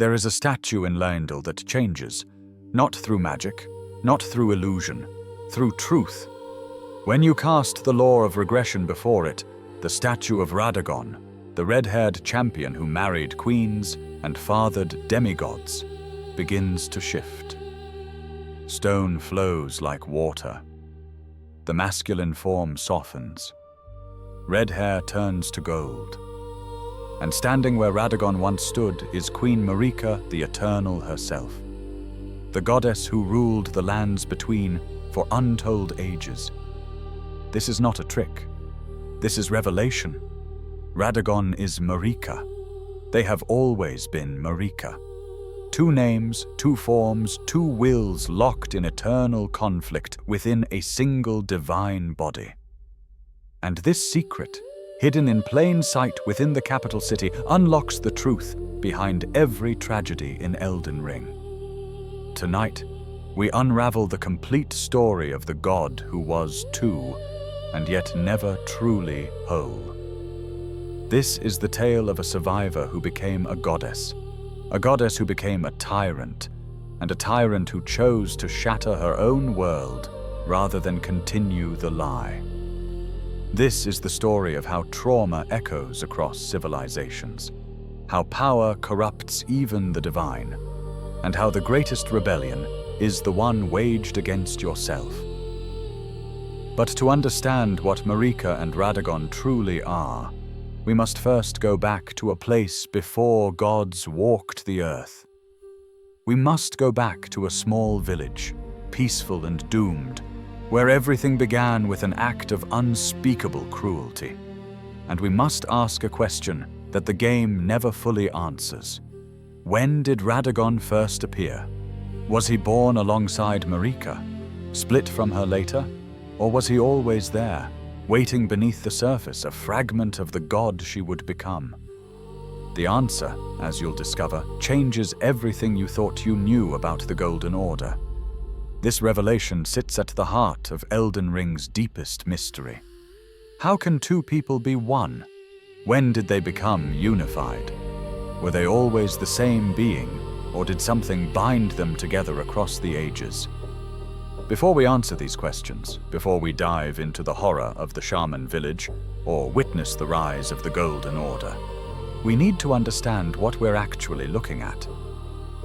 There is a statue in Leyndell that changes, not through magic, not through illusion, through truth. When you cast the law of regression before it, the statue of Radagon, the red-haired champion who married queens and fathered demigods, begins to shift. Stone flows like water. The masculine form softens. Red hair turns to gold. And standing where Radagon once stood is Queen Marika, the Eternal herself, the goddess who ruled the lands between for untold ages. This is not a trick. This is revelation. Radagon is Marika. They have always been Marika. Two names, two forms, two wills locked in eternal conflict within a single divine body. And this secret, hidden in plain sight within the capital city, unlocks the truth behind every tragedy in Elden Ring. Tonight, we unravel the complete story of the god who was two, and yet never truly whole. This is the tale of a survivor who became a goddess who became a tyrant, and a tyrant who chose to shatter her own world rather than continue the lie. This is the story of how trauma echoes across civilizations, how power corrupts even the divine, and how the greatest rebellion is the one waged against yourself. But to understand what Marika and Radagon truly are, we must first go back to a place before gods walked the earth. We must go back to a small village, peaceful and doomed, where everything began with an act of unspeakable cruelty. And we must ask a question that the game never fully answers. When did Radagon first appear? Was he born alongside Marika, split from her later? Or was he always there, waiting beneath the surface, a fragment of the god she would become? The answer, as you'll discover, changes everything you thought you knew about the Golden Order. This revelation sits at the heart of Elden Ring's deepest mystery. How can two people be one? When did they become unified? Were they always the same being, or did something bind them together across the ages? Before we answer these questions, before we dive into the horror of the Shaman Village, or witness the rise of the Golden Order, we need to understand what we're actually looking at.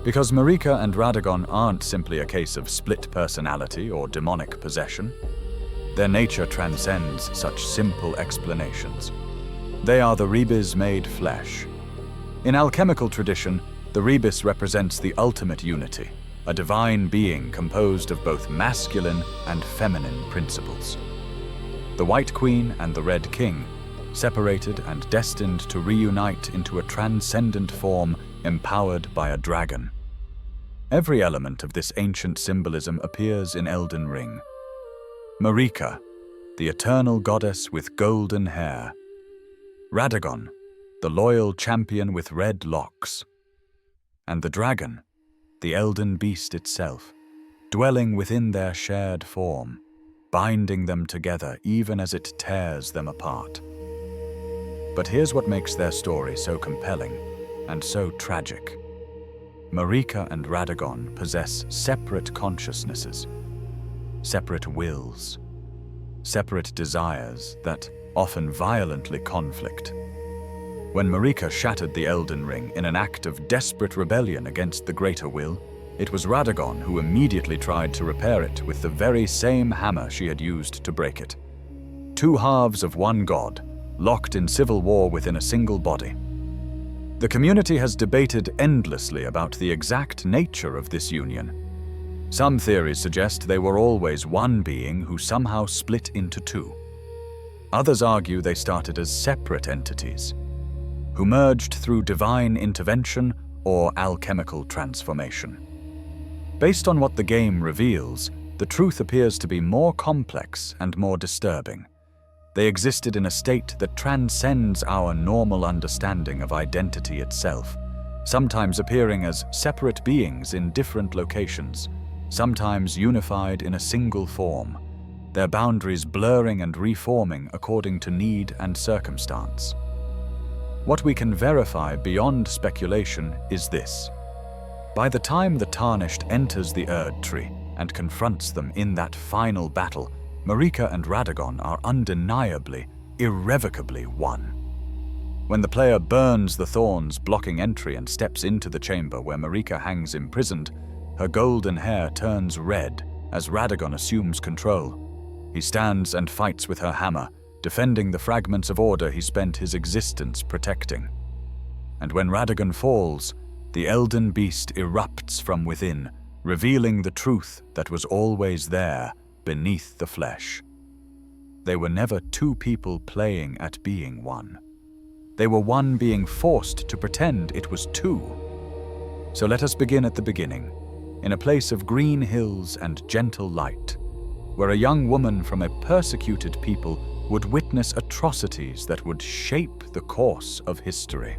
Because Marika and Radagon aren't simply a case of split personality or demonic possession. Their nature transcends such simple explanations. They are the rebis made flesh. In alchemical tradition, the rebis represents the ultimate unity, a divine being composed of both masculine and feminine principles. The White Queen and the Red King, separated and destined to reunite into a transcendent form empowered by a dragon. Every element of this ancient symbolism appears in Elden Ring. Marika, the eternal goddess with golden hair. Radagon, the loyal champion with red locks. And the dragon, the elden beast itself, dwelling within their shared form, binding them together even as it tears them apart. But here's what makes their story so compelling and so tragic. Marika and Radagon possess separate consciousnesses, separate wills, separate desires that often violently conflict. When Marika shattered the Elden Ring in an act of desperate rebellion against the greater will, it was Radagon who immediately tried to repair it with the very same hammer she had used to break it. Two halves of one god, locked in civil war within a single body. The community has debated endlessly about the exact nature of this union. Some theories suggest they were always one being who somehow split into two. Others argue they started as separate entities, who merged through divine intervention or alchemical transformation. Based on what the game reveals, the truth appears to be more complex and more disturbing. They existed in a state that transcends our normal understanding of identity itself, sometimes appearing as separate beings in different locations, sometimes unified in a single form, their boundaries blurring and reforming according to need and circumstance. What we can verify beyond speculation is this. By the time the Tarnished enters the Erd Tree and confronts them in that final battle, Marika and Radagon are undeniably, irrevocably won. When the player burns the thorns blocking entry and steps into the chamber where Marika hangs imprisoned, her golden hair turns red as Radagon assumes control. He stands and fights with her hammer, defending the fragments of order he spent his existence protecting. And when Radagon falls, the Elden Beast erupts from within, revealing the truth that was always there beneath the flesh. They were never two people playing at being one. They were one being forced to pretend it was two. So let us begin at the beginning, in a place of green hills and gentle light, where a young woman from a persecuted people would witness atrocities that would shape the course of history.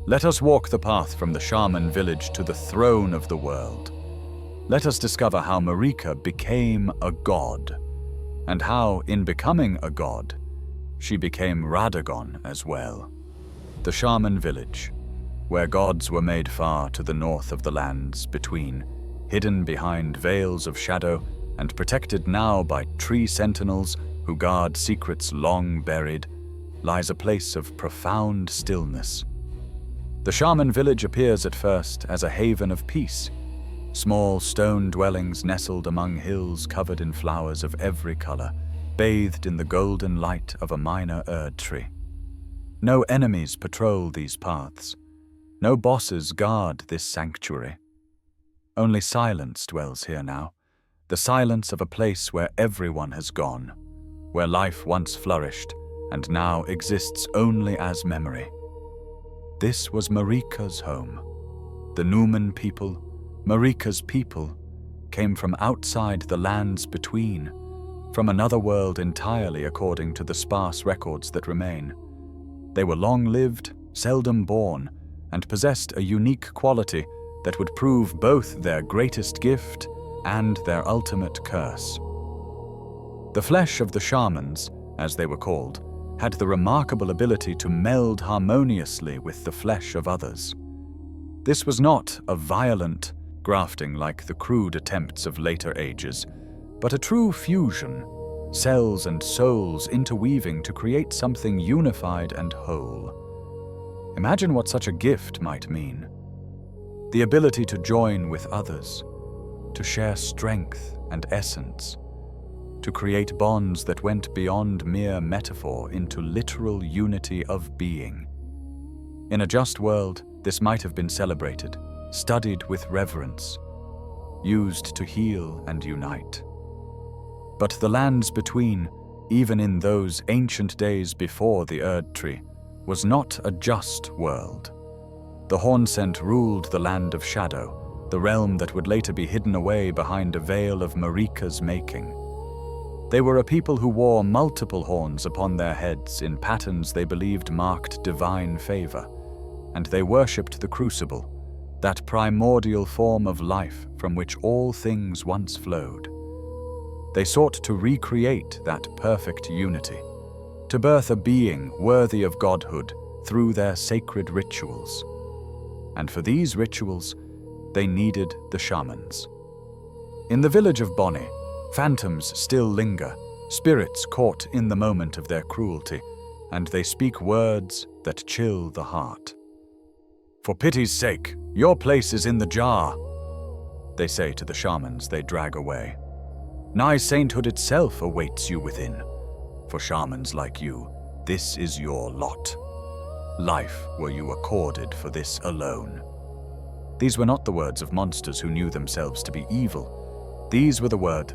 Let us walk the path from the Shaman Village to the throne of the world. Let us discover how Marika became a god, and how, in becoming a god, she became Radagon as well. The Shaman Village, where gods were made far to the north of the lands between, hidden behind veils of shadow and protected now by tree sentinels who guard secrets long buried, lies a place of profound stillness. The Shaman Village appears at first as a haven of peace, small stone dwellings nestled among hills covered in flowers of every color, bathed in the golden light of a minor Erd tree. No enemies patrol these paths. No bosses guard this sanctuary. Only silence dwells here now, the silence of a place where everyone has gone, where life once flourished and now exists only as memory. This was Marika's home. The Numen people, Marika's people, came from outside the lands between, from another world entirely according to the sparse records that remain. They were long-lived, seldom born, and possessed a unique quality that would prove both their greatest gift and their ultimate curse. The flesh of the shamans, as they were called, had the remarkable ability to meld harmoniously with the flesh of others. This was not a violent grafting like the crude attempts of later ages, but a true fusion, cells and souls interweaving to create something unified and whole. Imagine what such a gift might mean. The ability to join with others, to share strength and essence, to create bonds that went beyond mere metaphor into literal unity of being. In a just world, this might have been celebrated, studied with reverence, used to heal and unite. But the lands between, even in those ancient days before the Erd Tree, was not a just world. The Hornsent ruled the land of shadow, the realm that would later be hidden away behind a veil of Marika's making. They were a people who wore multiple horns upon their heads in patterns they believed marked divine favor, and they worshipped the crucible, that primordial form of life from which all things once flowed. They sought to recreate that perfect unity, to birth a being worthy of godhood through their sacred rituals. And for these rituals, they needed the shamans. In the village of Bonnie, phantoms still linger, spirits caught in the moment of their cruelty, and they speak words that chill the heart. "For pity's sake, your place is in the jar," they say to the shamans they drag away. "Nigh sainthood itself awaits you within. For shamans like you, this is your lot. Life were you accorded for this alone." These were not the words of monsters who knew themselves to be evil. These were the words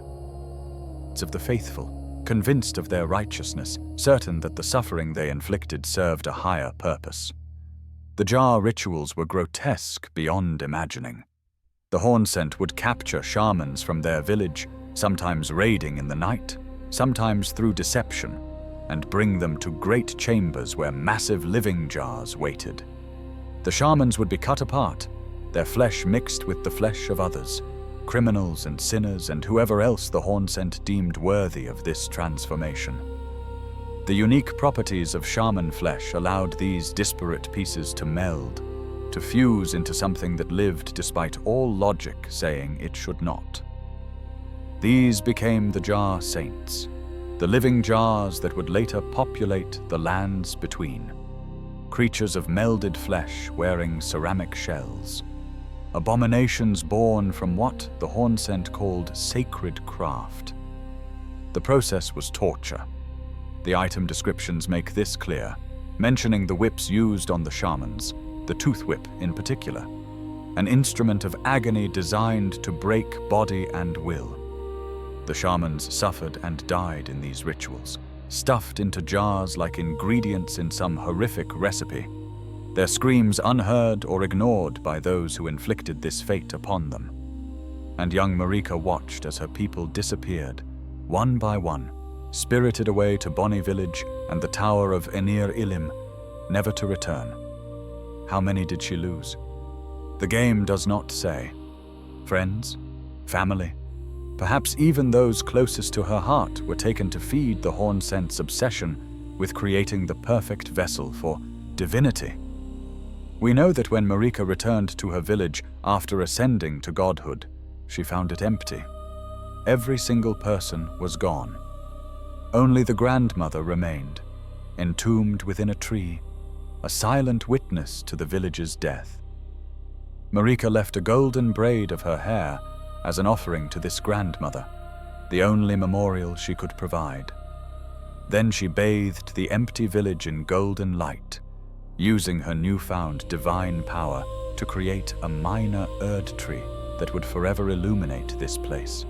of the faithful, convinced of their righteousness, certain that the suffering they inflicted served a higher purpose. The jar rituals were grotesque beyond imagining. The Hornsent would capture shamans from their village, sometimes raiding in the night, sometimes through deception, and bring them to great chambers where massive living jars waited. The shamans would be cut apart, their flesh mixed with the flesh of others, criminals and sinners and whoever else the Hornsent deemed worthy of this transformation. The unique properties of shaman flesh allowed these disparate pieces to meld, to fuse into something that lived despite all logic saying it should not. These became the Jar Saints, the living jars that would later populate the lands between. Creatures of melded flesh wearing ceramic shells. Abominations born from what the Hornsent called sacred craft. The process was torture. The item descriptions make this clear, mentioning the whips used on the shamans, the tooth whip in particular, an instrument of agony designed to break body and will. The shamans suffered and died in these rituals, stuffed into jars like ingredients in some horrific recipe, their screams unheard or ignored by those who inflicted this fate upon them. And young Marika watched as her people disappeared, one by one, spirited away to Bonny Village and the Tower of Enir Ilim, never to return. How many did she lose? The game does not say. Friends? Family? Perhaps even those closest to her heart were taken to feed the Hornsent's obsession with creating the perfect vessel for divinity. We know that when Marika returned to her village after ascending to godhood, she found it empty. Every single person was gone. Only the grandmother remained, entombed within a tree, a silent witness to the village's death. Marika left a golden braid of her hair as an offering to this grandmother, the only memorial she could provide. Then she bathed the empty village in golden light, using her newfound divine power to create a minor Erd tree that would forever illuminate this place.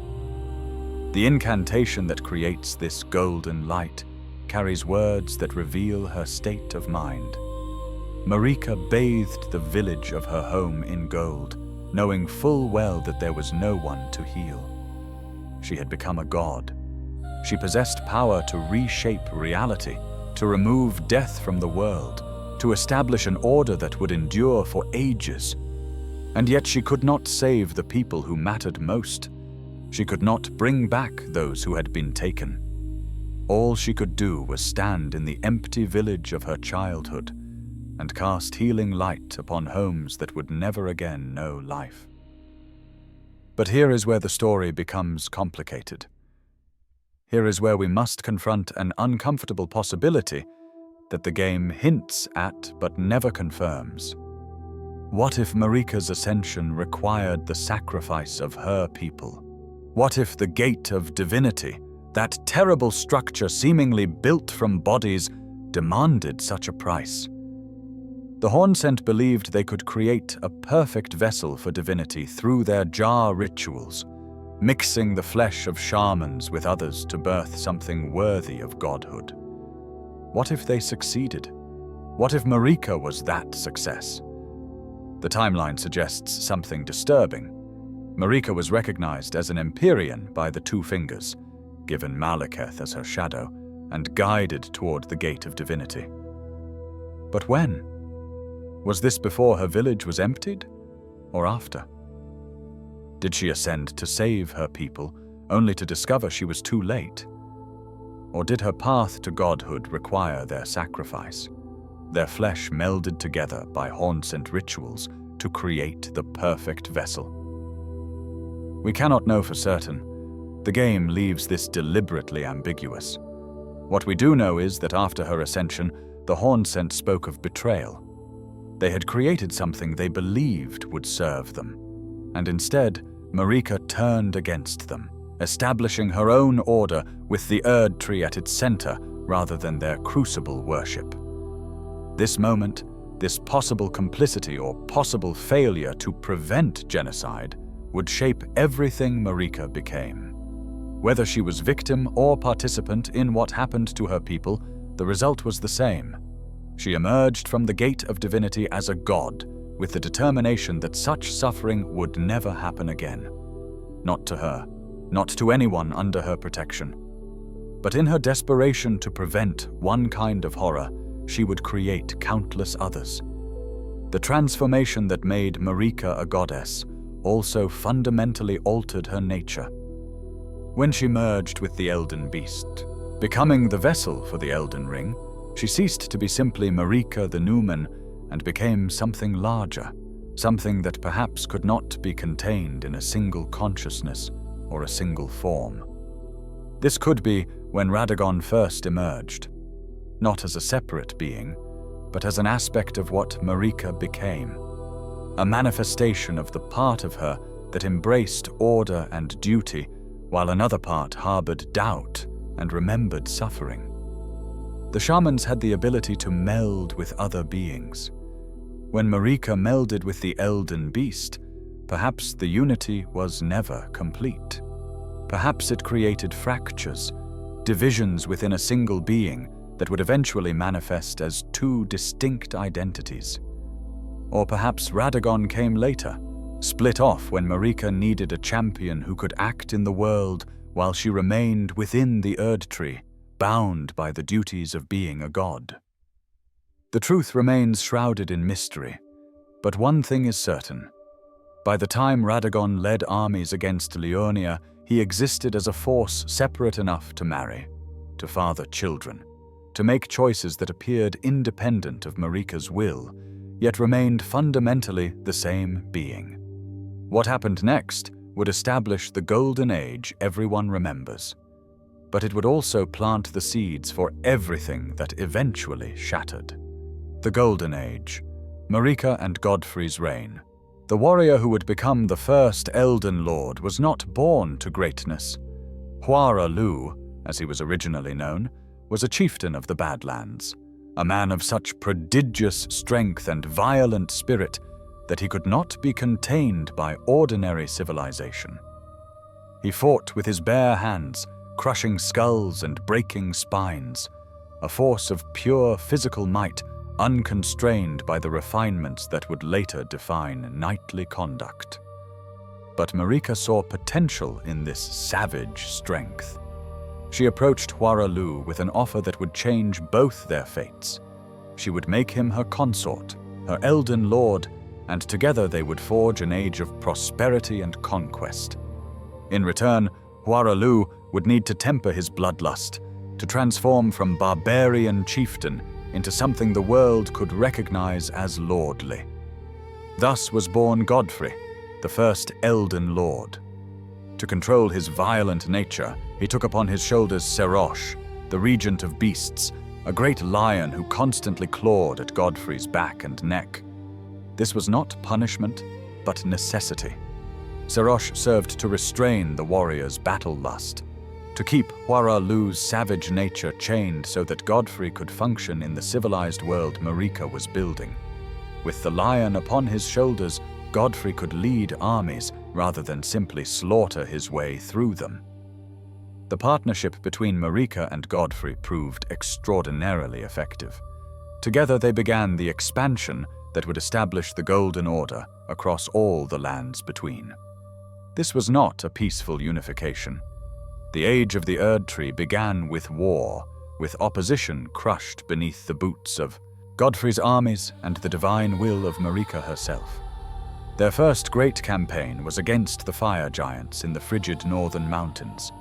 The incantation that creates this golden light carries words that reveal her state of mind. Marika bathed the village of her home in gold, knowing full well that there was no one to heal. She had become a god. She possessed power to reshape reality, to remove death from the world, to establish an order that would endure for ages. And yet she could not save the people who mattered most. She could not bring back those who had been taken. All she could do was stand in the empty village of her childhood and cast healing light upon homes that would never again know life. But here is where the story becomes complicated. Here is where we must confront an uncomfortable possibility that the game hints at but never confirms. What if Marika's ascension required the sacrifice of her people? What if the gate of divinity, that terrible structure seemingly built from bodies, demanded such a price? The Hornsent believed they could create a perfect vessel for divinity through their jar rituals, mixing the flesh of shamans with others to birth something worthy of godhood. What if they succeeded? What if Marika was that success? The timeline suggests something disturbing. Marika was recognized as an Empyrean by the Two Fingers, given Malekith as her shadow, and guided toward the gate of divinity. But when? Was this before her village was emptied, or after? Did she ascend to save her people, only to discover she was too late? Or did her path to godhood require their sacrifice, their flesh melded together by Hornsent rituals to create the perfect vessel? We cannot know for certain. The game leaves this deliberately ambiguous. What we do know is that after her ascension, the Hornsent spoke of betrayal. They had created something they believed would serve them, and instead, Marika turned against them, establishing her own order with the Erd tree at its center rather than their crucible worship. This moment, this possible complicity or possible failure to prevent genocide would shape everything Marika became. Whether she was victim or participant in what happened to her people, the result was the same. She emerged from the gate of divinity as a god, with the determination that such suffering would never happen again. Not to her, not to anyone under her protection. But in her desperation to prevent one kind of horror, she would create countless others. The transformation that made Marika a goddess also fundamentally altered her nature. When she merged with the Elden Beast, becoming the vessel for the Elden Ring, she ceased to be simply Marika the Newman and became something larger, something that perhaps could not be contained in a single consciousness or a single form. This could be when Radagon first emerged, not as a separate being, but as an aspect of what Marika became, a manifestation of the part of her that embraced order and duty, while another part harbored doubt and remembered suffering. The shamans had the ability to meld with other beings. When Marika melded with the Elden Beast, perhaps the unity was never complete. Perhaps it created fractures, divisions within a single being that would eventually manifest as two distinct identities. Or perhaps Radagon came later, split off when Marika needed a champion who could act in the world while she remained within the Erdtree, bound by the duties of being a god. The truth remains shrouded in mystery, but one thing is certain. By the time Radagon led armies against Leonia, he existed as a force separate enough to marry, to father children, to make choices that appeared independent of Marika's will, yet remained fundamentally the same being. What happened next would establish the golden age everyone remembers, but it would also plant the seeds for everything that eventually shattered. The Golden Age, Marika and Godfrey's reign. The warrior who would become the first Elden Lord was not born to greatness. Huara Lu, as he was originally known, was a chieftain of the Badlands, a man of such prodigious strength and violent spirit that he could not be contained by ordinary civilization. He fought with his bare hands, crushing skulls and breaking spines, a force of pure physical might, unconstrained by the refinements that would later define knightly conduct. But Marika saw potential in this savage strength. She approached Huara Lu with an offer that would change both their fates. She would make him her consort, her Elden Lord, and together they would forge an age of prosperity and conquest. In return, Huara Lu would need to temper his bloodlust, to transform from barbarian chieftain into something the world could recognize as lordly. Thus was born Godfrey, the first Elden Lord. To control his violent nature, he took upon his shoulders Serosh, the regent of beasts, a great lion who constantly clawed at Godfrey's back and neck. This was not punishment, but necessity. Serosh served to restrain the warrior's battle lust, to keep Huara Lu's savage nature chained so that Godfrey could function in the civilized world Marika was building. With the lion upon his shoulders, Godfrey could lead armies rather than simply slaughter his way through them. The partnership between Marika and Godfrey proved extraordinarily effective. Together they began the expansion that would establish the Golden Order across all the lands between. This was not a peaceful unification. The age of the Erdtree began with war, with opposition crushed beneath the boots of Godfrey's armies and the divine will of Marika herself. Their first great campaign was against the fire giants in the frigid northern mountains.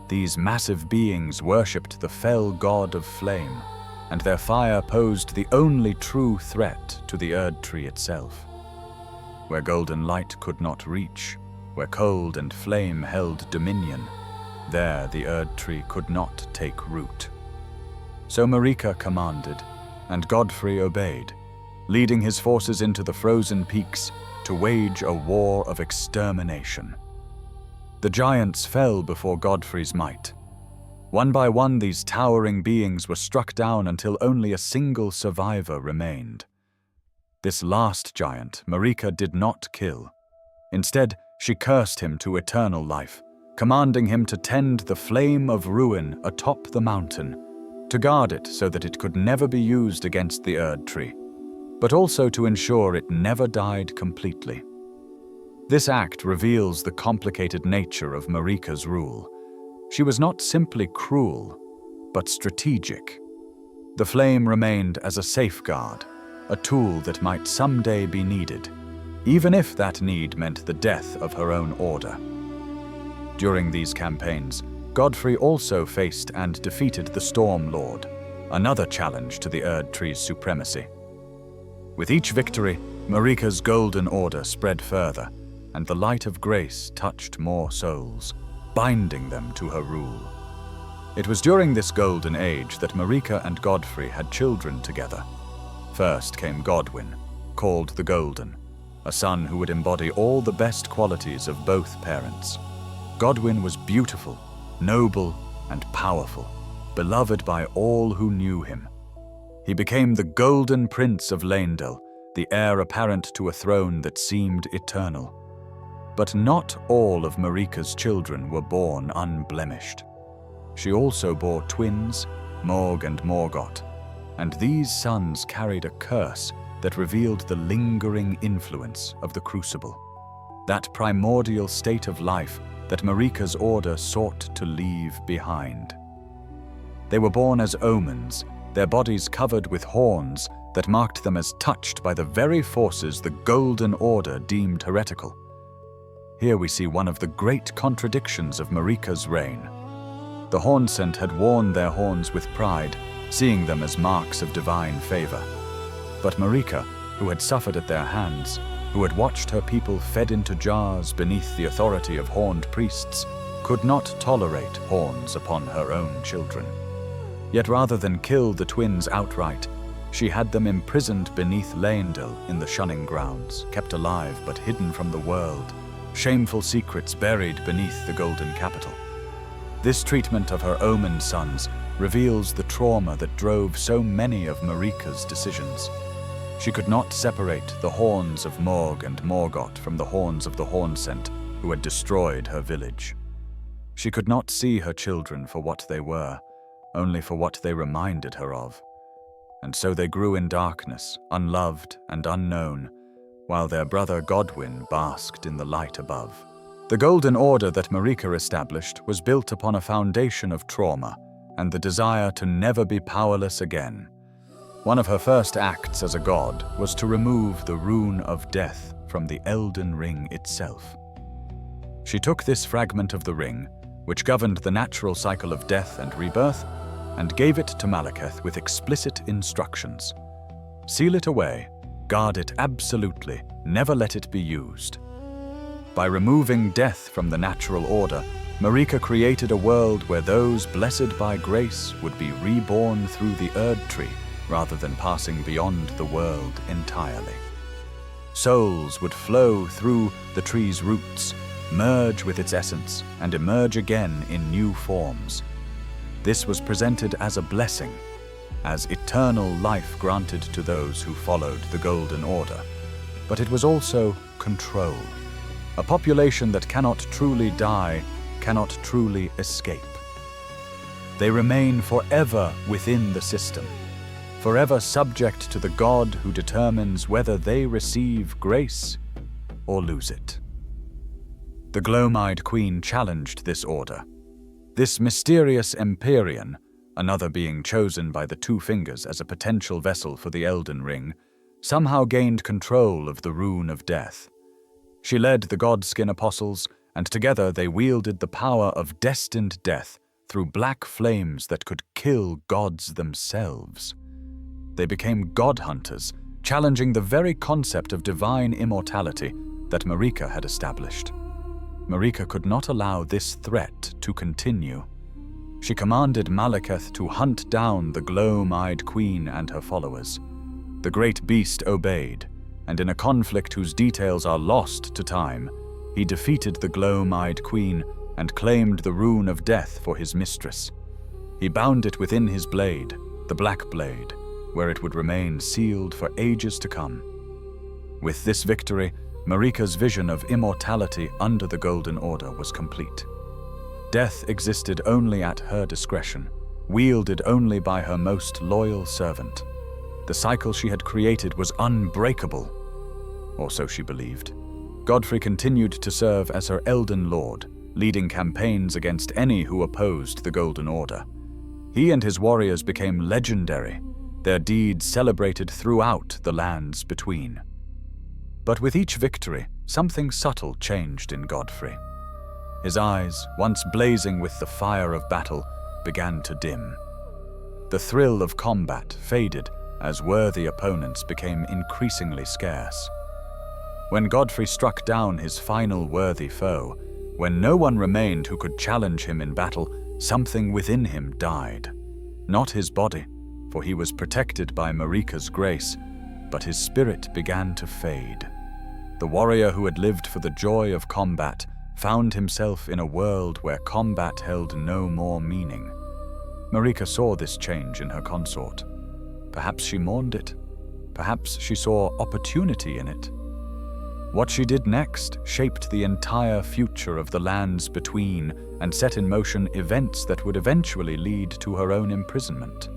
These massive beings worshipped the fell god of flame, and their fire posed the only true threat to the Erdtree itself. Where golden light could not reach, where cold and flame held dominion, there the Erdtree could not take root. So Marika commanded, and Godfrey obeyed, leading his forces into the frozen peaks to wage a war of extermination. The giants fell before Godfrey's might. One by one, these towering beings were struck down until only a single survivor remained. This last giant Marika did not kill. Instead, she cursed him to eternal life, commanding him to tend the flame of ruin atop the mountain, to guard it so that it could never be used against the Erdtree, but also to ensure it never died completely. This act reveals the complicated nature of Marika's rule. She was not simply cruel, but strategic. The flame remained as a safeguard, a tool that might someday be needed, even if that need meant the death of her own order. During these campaigns, Godfrey also faced and defeated the Storm Lord, another challenge to the Erdtree's supremacy. With each victory, Marika's golden order spread further, and the light of grace touched more souls, binding them to her rule. It was during this golden age that Marika and Godfrey had children together. First came Godwyn, called the Golden, a son who would embody all the best qualities of both parents. Godwyn was beautiful, noble, and powerful, beloved by all who knew him. He became the Golden Prince of Leyndell, the heir apparent to a throne that seemed eternal. But not all of Marika's children were born unblemished. She also bore twins, Morg and Morgott, and these sons carried a curse that revealed the lingering influence of the Crucible, that primordial state of life that Marika's order sought to leave behind. They were born as omens, their bodies covered with horns that marked them as touched by the very forces the Golden Order deemed heretical. Here we see one of the great contradictions of Marika's reign. The Hornsent had worn their horns with pride, seeing them as marks of divine favor. But Marika, who had suffered at their hands, who had watched her people fed into jars beneath the authority of horned priests, could not tolerate horns upon her own children. Yet rather than kill the twins outright, she had them imprisoned beneath Leyndell in the shunning grounds, kept alive but hidden from the world, shameful secrets buried beneath the golden capital. This treatment of her omen sons reveals the trauma that drove so many of Marika's decisions. She could not separate the horns of Morg and Morgott from the horns of the Hornsent who had destroyed her village. She could not see her children for what they were, only for what they reminded her of. And so they grew in darkness, unloved and unknown, while their brother Godwyn basked in the light above. The Golden Order that Marika established was built upon a foundation of trauma and the desire to never be powerless again. One of her first acts as a god was to remove the rune of death from the Elden Ring itself. She took this fragment of the ring, which governed the natural cycle of death and rebirth, and gave it to Malekith with explicit instructions. Seal it away, guard it absolutely, never let it be used. By removing death from the natural order, Marika created a world where those blessed by grace would be reborn through the Erd Tree rather than passing beyond the world entirely. Souls would flow through the tree's roots, merge with its essence, and emerge again in new forms. This was presented as a blessing, as eternal life granted to those who followed the Golden Order. But it was also control. A population that cannot truly die, cannot truly escape. They remain forever within the system, forever subject to the God who determines whether they receive grace or lose it. The Gloam-eyed Queen challenged this order. This mysterious Empyrean, another being chosen by the Two Fingers as a potential vessel for the Elden Ring, somehow gained control of the Rune of Death. She led the Godskin Apostles, and together they wielded the power of destined death through black flames that could kill gods themselves. They became god hunters, challenging the very concept of divine immortality that Marika had established. Marika could not allow this threat to continue. She commanded Malekith to hunt down the Gloam-eyed Queen and her followers. The great beast obeyed, and in a conflict whose details are lost to time, he defeated the Gloam-eyed Queen and claimed the Rune of Death for his mistress. He bound it within his blade, the Black Blade, where it would remain sealed for ages to come. With this victory, Marika's vision of immortality under the Golden Order was complete. Death existed only at her discretion, wielded only by her most loyal servant. The cycle she had created was unbreakable, or so she believed. Godfrey continued to serve as her Elden Lord, leading campaigns against any who opposed the Golden Order. He and his warriors became legendary, their deeds celebrated throughout the lands between. But with each victory, something subtle changed in Godfrey. His eyes, once blazing with the fire of battle, began to dim. The thrill of combat faded as worthy opponents became increasingly scarce. When Godfrey struck down his final worthy foe, when no one remained who could challenge him in battle, something within him died. Not his body, for he was protected by Marika's grace, but his spirit began to fade. The warrior who had lived for the joy of combat found himself in a world where combat held no more meaning. Marika saw this change in her consort. Perhaps she mourned it. Perhaps she saw opportunity in it. What she did next shaped the entire future of the lands between and set in motion events that would eventually lead to her own imprisonment.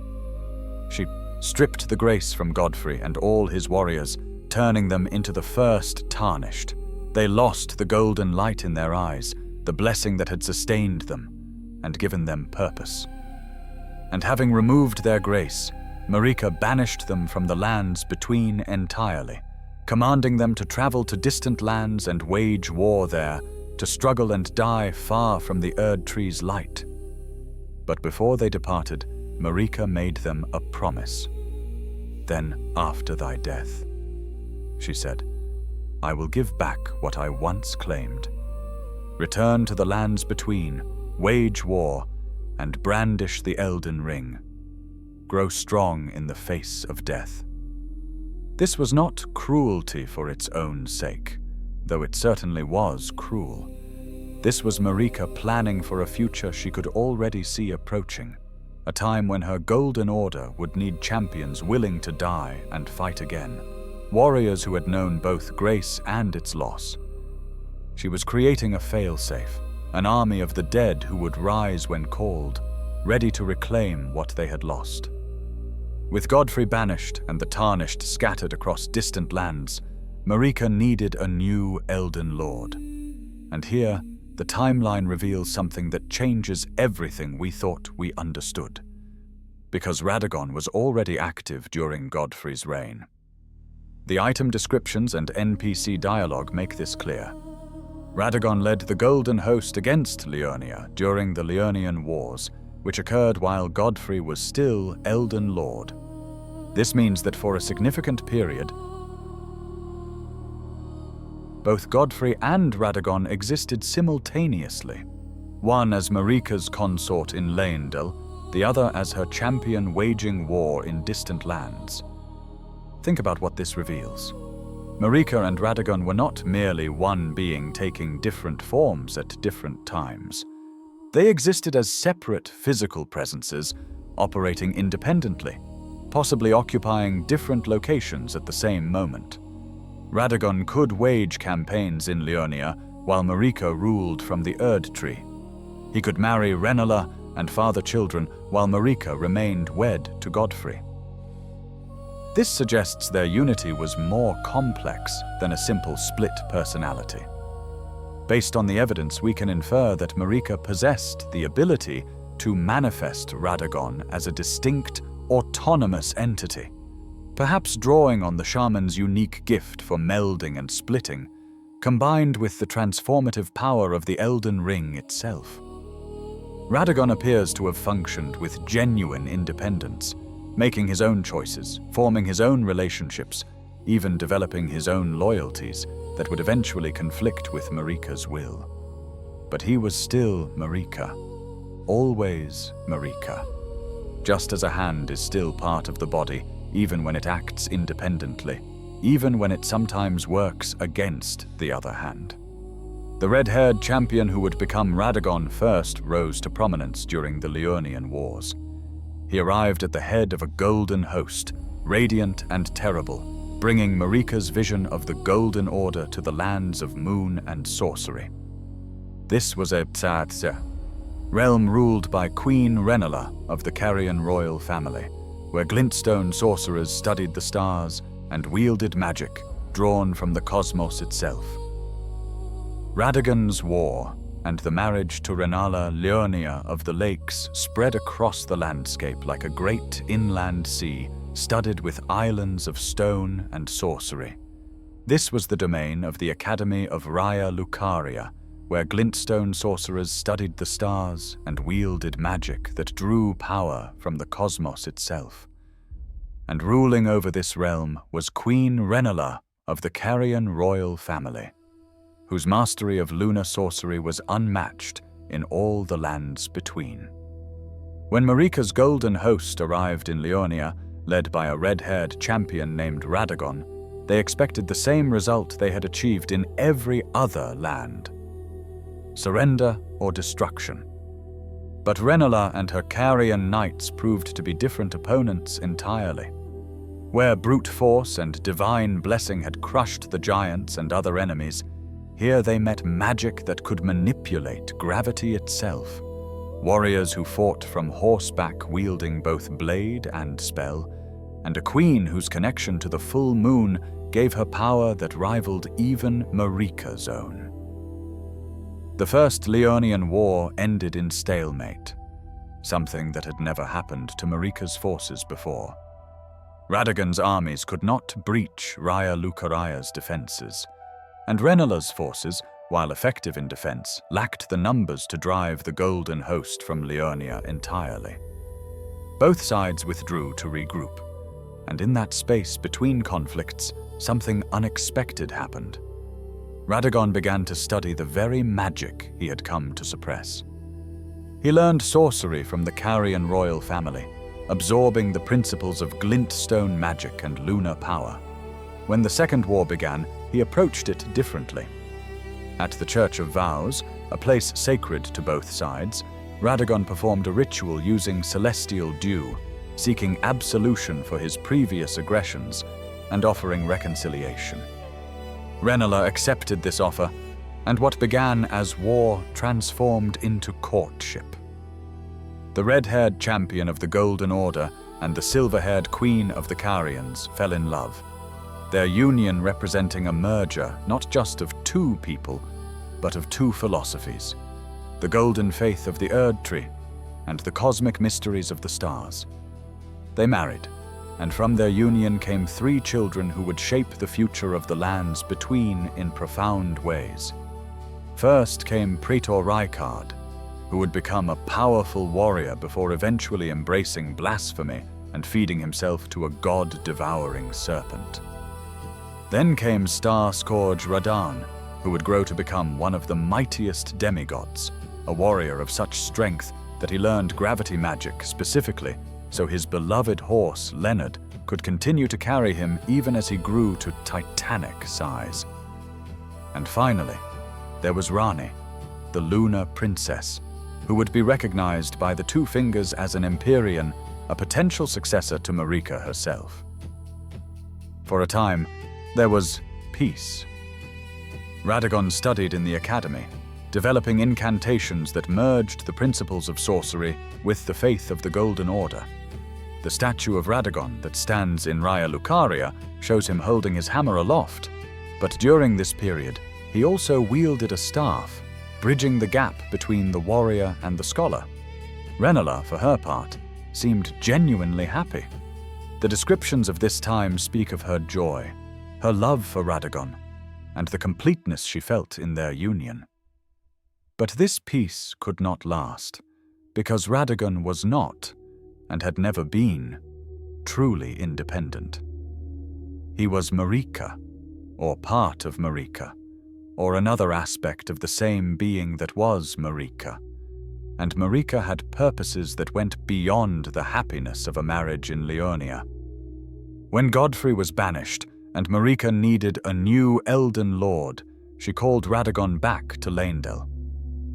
She stripped the grace from Godfrey and all his warriors, turning them into the first tarnished. They lost the golden light in their eyes, the blessing that had sustained them and given them purpose. And having removed their grace, Marika banished them from the lands between entirely, commanding them to travel to distant lands and wage war there, to struggle and die far from the Erd Tree's light. But before they departed, Marika made them a promise. "Then, after thy death," she said, "I will give back what I once claimed. Return to the lands between, wage war, and brandish the Elden Ring. Grow strong in the face of death." This was not cruelty for its own sake, though it certainly was cruel. This was Marika planning for a future she could already see approaching, a time when her Golden Order would need champions willing to die and fight again, warriors who had known both grace and its loss. She was creating a failsafe, an army of the dead who would rise when called, ready to reclaim what they had lost. With Godfrey banished and the tarnished scattered across distant lands, Marika needed a new Elden Lord. And here, the timeline reveals something that changes everything we thought we understood. Because Radagon was already active during Godfrey's reign. The item descriptions and NPC dialogue make this clear. Radagon led the Golden Host against Liurnia during the Liurnian Wars, which occurred while Godfrey was still Elden Lord. This means that for a significant period, both Godfrey and Radagon existed simultaneously, one as Marika's consort in Leyndell, the other as her champion waging war in distant lands. Think about what this reveals. Marika and Radagon were not merely one being taking different forms at different times. They existed as separate physical presences, operating independently, possibly occupying different locations at the same moment. Radagon could wage campaigns in Liurnia, while Marika ruled from the Erd Tree. He could marry Rennala and father children, while Marika remained wed to Godfrey. This suggests their unity was more complex than a simple split personality. Based on the evidence, we can infer that Marika possessed the ability to manifest Radagon as a distinct, autonomous entity, perhaps drawing on the shaman's unique gift for melding and splitting, combined with the transformative power of the Elden Ring itself. Radagon appears to have functioned with genuine independence, making his own choices, forming his own relationships, even developing his own loyalties that would eventually conflict with Marika's will. But he was still Marika, always Marika. Just as a hand is still part of the body, even when it acts independently, even when it sometimes works against the other hand. The red-haired champion who would become Radagon first rose to prominence during the Liurnian Wars. He arrived at the head of a golden host, radiant and terrible, bringing Marika's vision of the Golden Order to the lands of moon and sorcery. This was a Tsatsa, realm ruled by Queen Rennala of the Carrion royal family, where glintstone sorcerers studied the stars and wielded magic drawn from the cosmos itself. Radagon's war and the marriage to Rennala Liurnia of the Lakes spread across the landscape like a great inland sea, studded with islands of stone and sorcery. This was the domain of the Academy of Raya Lucaria, where glintstone sorcerers studied the stars and wielded magic that drew power from the cosmos itself. and ruling over this realm was Queen Rennala of the Carian royal family, whose mastery of lunar sorcery was unmatched in all the lands between. When Marika's golden host arrived in Leonia, led by a red-haired champion named Radagon, they expected the same result they had achieved in every other land: surrender or destruction. But Rennala and her Carian knights proved to be different opponents entirely. Where brute force and divine blessing had crushed the giants and other enemies, here they met magic that could manipulate gravity itself. Warriors who fought from horseback wielding both blade and spell, and a queen whose connection to the full moon gave her power that rivaled even Marika's own. The First Leonian War ended in stalemate, something that had never happened to Marika's forces before. Radagon's armies could not breach Raya Lucaraya's defenses, and Rennala's forces, while effective in defense, lacked the numbers to drive the Golden Host from Leonia entirely. Both sides withdrew to regroup, and in that space between conflicts, something unexpected happened. Radagon began to study the very magic he had come to suppress. He learned sorcery from the Carian royal family, absorbing the principles of glintstone magic and lunar power. When the Second War began, he approached it differently. At the Church of Vows, a place sacred to both sides, Radagon performed a ritual using celestial dew, seeking absolution for his previous aggressions and offering reconciliation. Rennala accepted this offer, and what began as war transformed into courtship. The red-haired champion of the Golden Order and the silver-haired queen of the Carians fell in love, their union representing a merger not just of two people, but of two philosophies: the golden faith of the Erd Tree and the cosmic mysteries of the stars. They married, and from their union came 3 children who would shape the future of the lands between in profound ways. First came Praetor Rykard, who would become a powerful warrior before eventually embracing blasphemy and feeding himself to a god-devouring serpent. Then came Star-Scourge Radahn, who would grow to become one of the mightiest demigods, a warrior of such strength that he learned gravity magic specifically so his beloved horse, Leonard, could continue to carry him even as he grew to titanic size. And finally, there was Rani, the lunar princess, who would be recognized by the Two Fingers as an Empyrean, a potential successor to Marika herself. For a time, there was peace. Radagon studied in the academy, developing incantations that merged the principles of sorcery with the faith of the Golden Order. The statue of Radagon that stands in Raya Lucaria shows him holding his hammer aloft, but during this period, he also wielded a staff, bridging the gap between the warrior and the scholar. Rennala, for her part, seemed genuinely happy. The descriptions of this time speak of her joy, her love for Radagon, and the completeness she felt in their union. But this peace could not last, because Radagon was not, and had never been, truly independent. He was Marika, or part of Marika, or another aspect of the same being that was Marika, and Marika had purposes that went beyond the happiness of a marriage in Leonia. When Godfrey was banished, and Marika needed a new Elden Lord, she called Radagon back to Leyndell.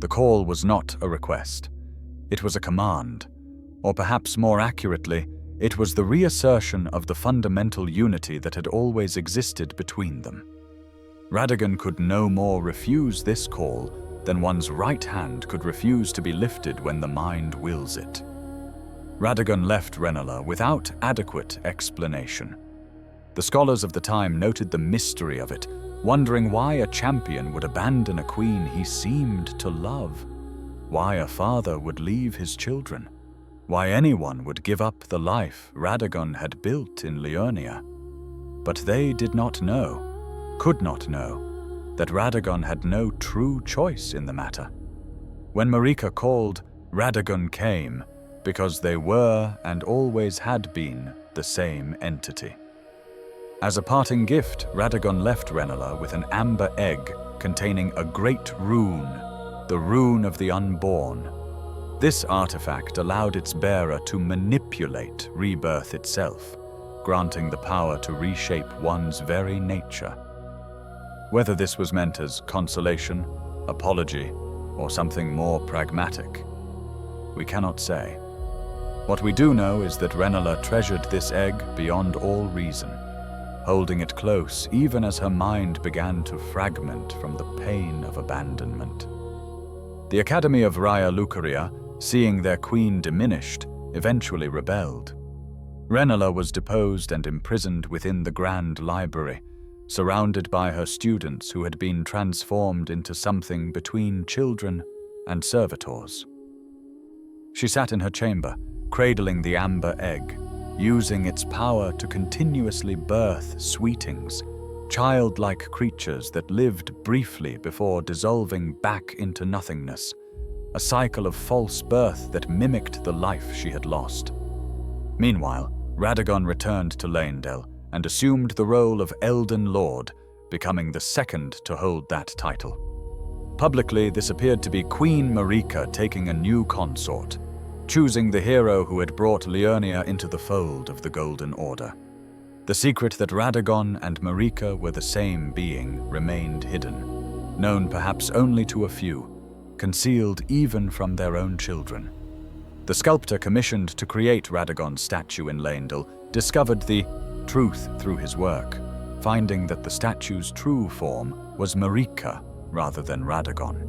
The call was not a request. It was a command, or perhaps more accurately, it was the reassertion of the fundamental unity that had always existed between them. Radagon could no more refuse this call than one's right hand could refuse to be lifted when the mind wills it. Radagon left Rennala without adequate explanation. The scholars of the time noted the mystery of it, wondering why a champion would abandon a queen he seemed to love, why a father would leave his children, why anyone would give up the life Radagon had built in Leonia. But they did not know, could not know, that Radagon had no true choice in the matter. When Marika called, Radagon came, because they were and always had been the same entity. As a parting gift, Radagon left Rennala with an amber egg containing a great rune, the Rune of the Unborn. This artifact allowed its bearer to manipulate rebirth itself, granting the power to reshape one's very nature. Whether this was meant as consolation, apology, or something more pragmatic, we cannot say. What we do know is that Rennala treasured this egg beyond all reason, holding it close even as her mind began to fragment from the pain of abandonment. The Academy of Raya Lucaria, seeing their queen diminished, eventually rebelled. Rennala was deposed and imprisoned within the Grand Library, surrounded by her students who had been transformed into something between children and servitors. She sat in her chamber, cradling the amber egg, using its power to continuously birth sweetings, childlike creatures that lived briefly before dissolving back into nothingness, a cycle of false birth that mimicked the life she had lost. Meanwhile, Radagon returned to Leyndell and assumed the role of Elden Lord, becoming the second to hold that title. Publicly, this appeared to be Queen Marika taking a new consort, choosing the hero who had brought Liurnia into the fold of the Golden Order. The secret that Radagon and Marika were the same being remained hidden, known perhaps only to a few, concealed even from their own children. The sculptor commissioned to create Radagon's statue in Leyndell discovered the truth through his work, finding that the statue's true form was Marika rather than Radagon.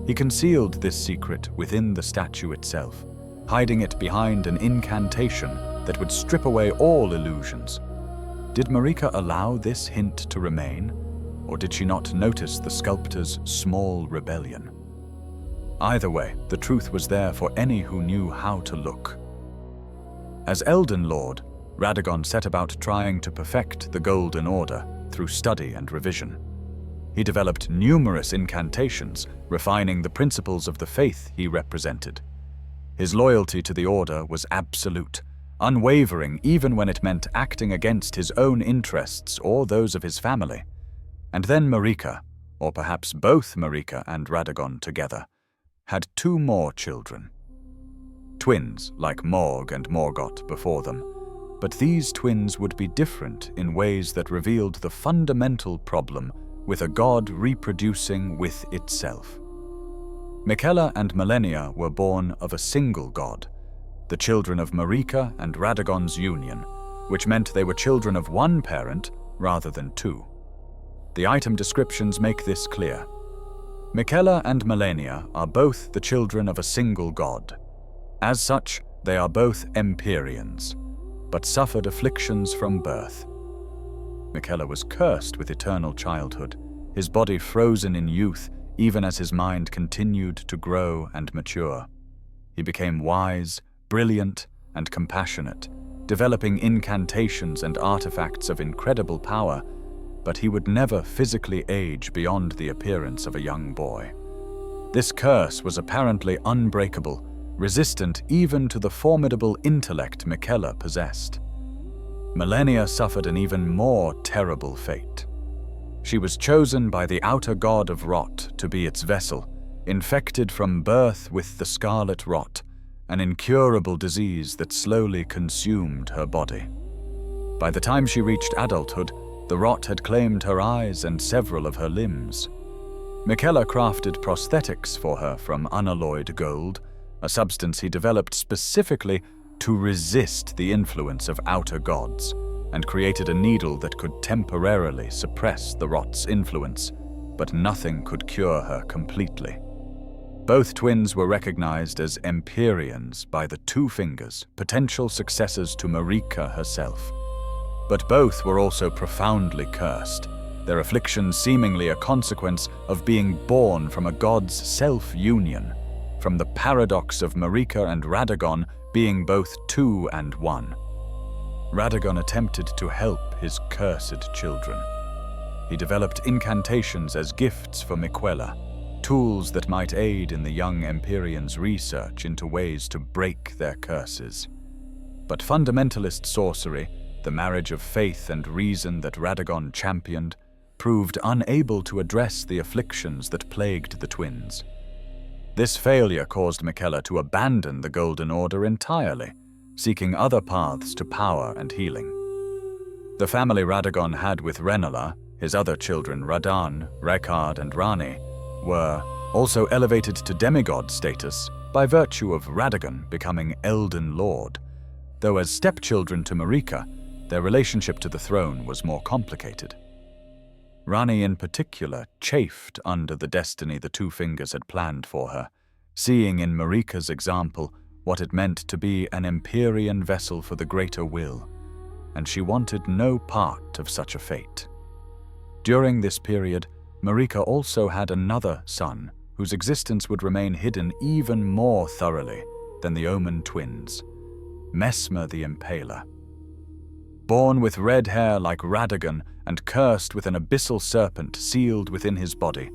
He concealed this secret within the statue itself, hiding it behind an incantation that would strip away all illusions. Did Marika allow this hint to remain, or did she not notice the sculptor's small rebellion? Either way, the truth was there for any who knew how to look. As Elden Lord, Radagon set about trying to perfect the Golden Order through study and revision. He developed numerous incantations, refining the principles of the faith he represented. His loyalty to the Order was absolute, unwavering even when it meant acting against his own interests or those of his family. And then Marika, or perhaps both Marika and Radagon together, had two more children. Twins, like Morg and Morgoth before them, but these twins would be different in ways that revealed the fundamental problem with a god reproducing with itself. Miquella and Malenia were born of a single god, the children of Marika and Radagon's union, which meant they were children of one parent rather than two. The item descriptions make this clear. Miquella and Malenia are both the children of a single god. As such, they are both Empyreans, but suffered afflictions from birth. Miquella was cursed with eternal childhood, his body frozen in youth even as his mind continued to grow and mature. He became wise, brilliant, and compassionate, developing incantations and artifacts of incredible power, but he would never physically age beyond the appearance of a young boy. This curse was apparently unbreakable, resistant even to the formidable intellect Miquella possessed. Malenia suffered an even more terrible fate. She was chosen by the outer god of rot to be its vessel, infected from birth with the scarlet rot, an incurable disease that slowly consumed her body. By the time she reached adulthood, the rot had claimed her eyes and several of her limbs. Miquella crafted prosthetics for her from unalloyed gold, a substance he developed specifically to resist the influence of outer gods, and created a needle that could temporarily suppress the rot's influence, but nothing could cure her completely. Both twins were recognized as Empyreans by the Two Fingers, potential successors to Marika herself. But both were also profoundly cursed, their affliction seemingly a consequence of being born from a god's self-union, from the paradox of Marika and Radagon being both two and one. Radagon attempted to help his cursed children. He developed incantations as gifts for Miquella, tools that might aid in the young Empyreans' research into ways to break their curses. But fundamentalist sorcery, the marriage of faith and reason that Radagon championed, proved unable to address the afflictions that plagued the twins. This failure caused Miquella to abandon the Golden Order entirely, seeking other paths to power and healing. The family Radagon had with Rennala, his other children Radan, Rekard, and Rani, were also elevated to demigod status by virtue of Radagon becoming Elden Lord, though as stepchildren to Marika, their relationship to the throne was more complicated. Rani in particular chafed under the destiny the Two Fingers had planned for her, seeing in Marika's example what it meant to be an Empyrean vessel for the greater will, and she wanted no part of such a fate. During this period, Marika also had another son, whose existence would remain hidden even more thoroughly than the Omen twins, Messmer the Impaler. Born with red hair like Radagon and cursed with an abyssal serpent sealed within his body,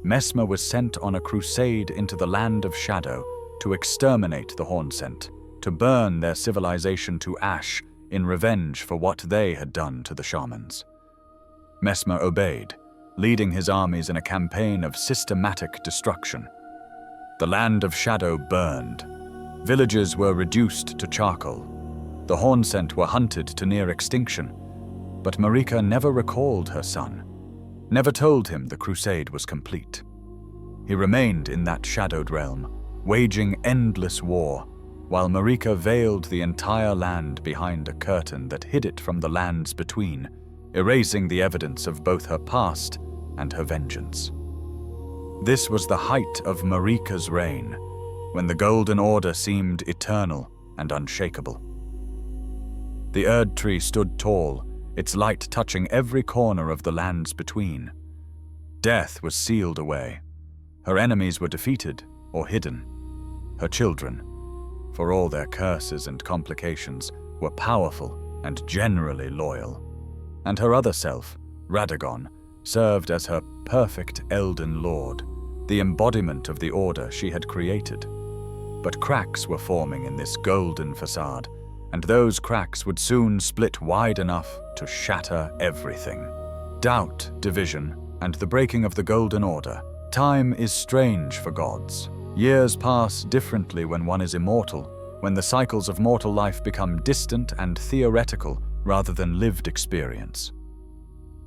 Messmer was sent on a crusade into the land of shadow to exterminate the Hornsent, to burn their civilization to ash in revenge for what they had done to the shamans. Messmer obeyed, leading his armies in a campaign of systematic destruction. The land of shadow burned. Villages were reduced to charcoal. The Hornsent were hunted to near extinction, but Marika never recalled her son, never told him the crusade was complete. He remained in that shadowed realm, waging endless war, while Marika veiled the entire land behind a curtain that hid it from the lands between, erasing the evidence of both her past and her vengeance. This was the height of Marika's reign, when the Golden Order seemed eternal and unshakable. The Erd Tree stood tall, its light touching every corner of the lands between. Death was sealed away. Her enemies were defeated or hidden. Her children, for all their curses and complications, were powerful and generally loyal. And her other self, Radagon, served as her perfect Elden Lord, the embodiment of the order she had created. But cracks were forming in this golden facade, and those cracks would soon split wide enough to shatter everything. Doubt, division, and the breaking of the Golden Order. Time is strange for gods. Years pass differently when one is immortal, when the cycles of mortal life become distant and theoretical rather than lived experience.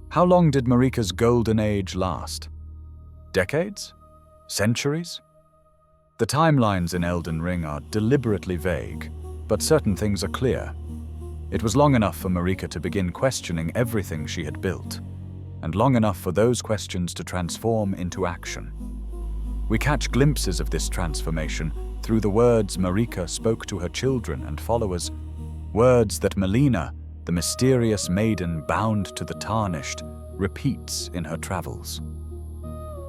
How long did Marika's golden age last? Decades? Centuries? The timelines in Elden Ring are deliberately vague, but certain things are clear. It was long enough for Marika to begin questioning everything she had built, and long enough for those questions to transform into action. We catch glimpses of this transformation through the words Marika spoke to her children and followers, words that Malenia, the mysterious maiden bound to the Tarnished, repeats in her travels.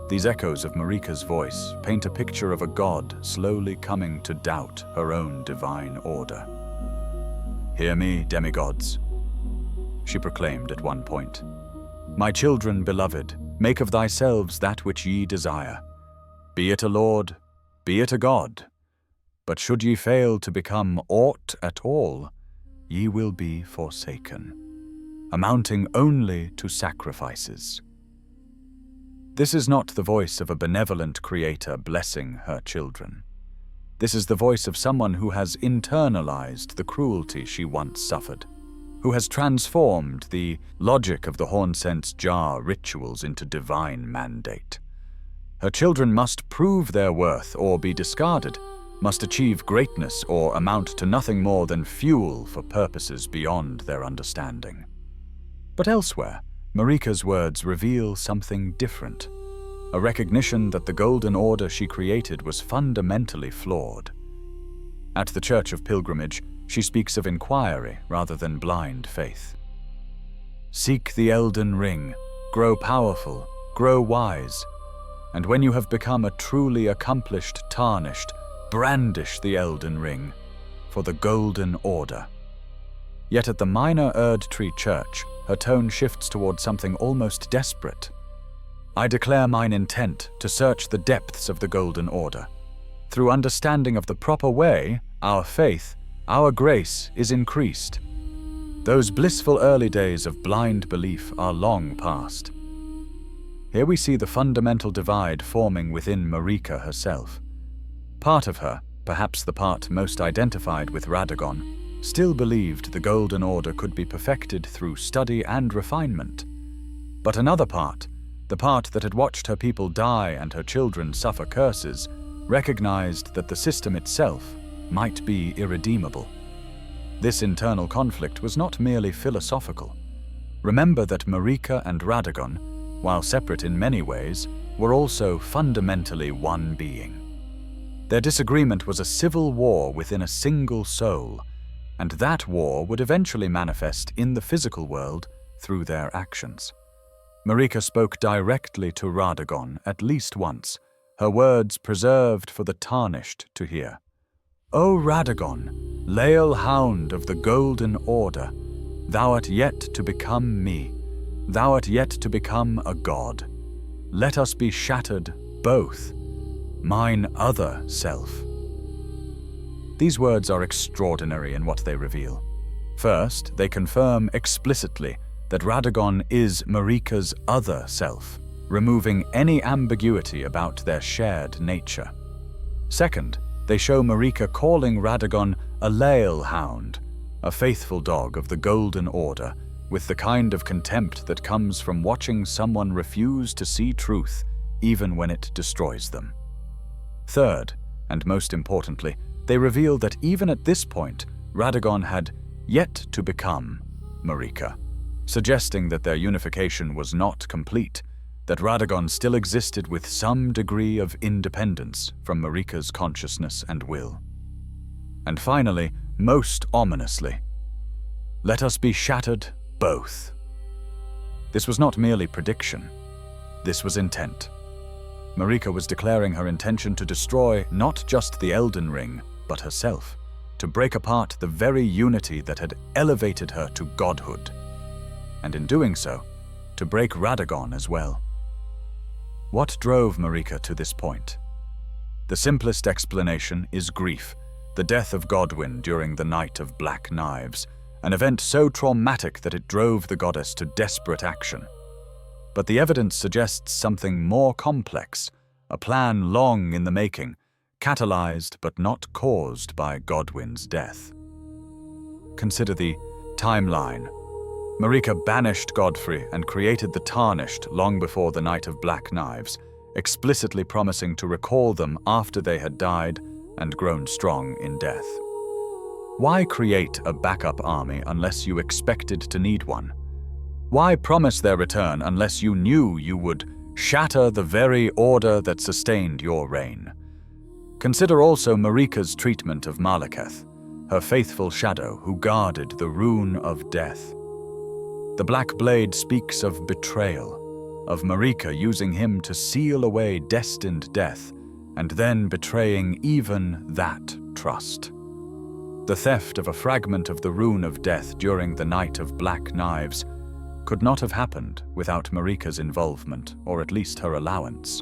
These echoes of Marika's voice paint a picture of a god slowly coming to doubt her own divine order. "Hear me, demigods," she proclaimed at one point. "My children beloved, make of thyselves that which ye desire. Be it a lord, be it a god. But should ye fail to become aught at all, ye will be forsaken, amounting only to sacrifices." This is not the voice of a benevolent creator blessing her children. This is the voice of someone who has internalized the cruelty she once suffered, who has transformed the logic of the Hornsent's jar rituals into divine mandate. Her children must prove their worth or be discarded, must achieve greatness or amount to nothing more than fuel for purposes beyond their understanding. But elsewhere, Marika's words reveal something different, a recognition that the Golden Order she created was fundamentally flawed. At the Church of Pilgrimage, she speaks of inquiry rather than blind faith. "Seek the Elden Ring, grow powerful, grow wise, and when you have become a truly accomplished Tarnished, brandish the Elden Ring for the Golden Order." Yet at the minor Erd Tree Church, her tone shifts toward something almost desperate. "I declare mine intent to search the depths of the Golden Order. Through understanding of the proper way, our faith, our grace is increased. Those blissful early days of blind belief are long past. Here we see the fundamental divide forming within Marika herself. Part of her, perhaps the part most identified with Radagon, still believed the Golden Order could be perfected through study and refinement. But another part, the part that had watched her people die and her children suffer curses, recognized that the system itself might be irredeemable. This internal conflict was not merely philosophical. Remember that Marika and Radagon, while separate in many ways, were also fundamentally one being. Their disagreement was a civil war within a single soul, and that war would eventually manifest in the physical world through their actions. Marika spoke directly to Radagon at least once, her words preserved for the tarnished to hear. "O Radagon, leal hound of the Golden Order, thou art yet to become me. Thou art yet to become a god. Let us be shattered, both, mine other self." These words are extraordinary in what they reveal. First, they confirm explicitly that Radagon is Marika's other self, removing any ambiguity about their shared nature. Second, they show Marika calling Radagon a leal hound, a faithful dog of the Golden Order, with the kind of contempt that comes from watching someone refuse to see truth, even when it destroys them. Third, and most importantly, they reveal that even at this point, Radagon had yet to become Marika, suggesting that their unification was not complete, that Radagon still existed with some degree of independence from Marika's consciousness and will. And finally, most ominously, let us be shattered, both. This was not merely prediction. This was intent. Marika was declaring her intention to destroy not just the Elden Ring, but herself, to break apart the very unity that had elevated her to godhood, and in doing so, to break Radagon as well. What drove Marika to this point? The simplest explanation is grief, the death of Godwyn during the Night of Black Knives, an event so traumatic that it drove the goddess to desperate action. But the evidence suggests something more complex, a plan long in the making, catalyzed but not caused by Godwyn's death. Consider the timeline. Marika banished Godfrey and created the Tarnished long before the Night of Black Knives, explicitly promising to recall them after they had died and grown strong in death. Why create a backup army unless you expected to need one? Why promise their return unless you knew you would shatter the very order that sustained your reign? Consider also Marika's treatment of Malekith, her faithful shadow who guarded the rune of death. The Black Blade speaks of betrayal, of Marika using him to seal away destined death, and then betraying even that trust. The theft of a fragment of the rune of death during the Night of Black Knives could not have happened without Marika's involvement, or at least her allowance.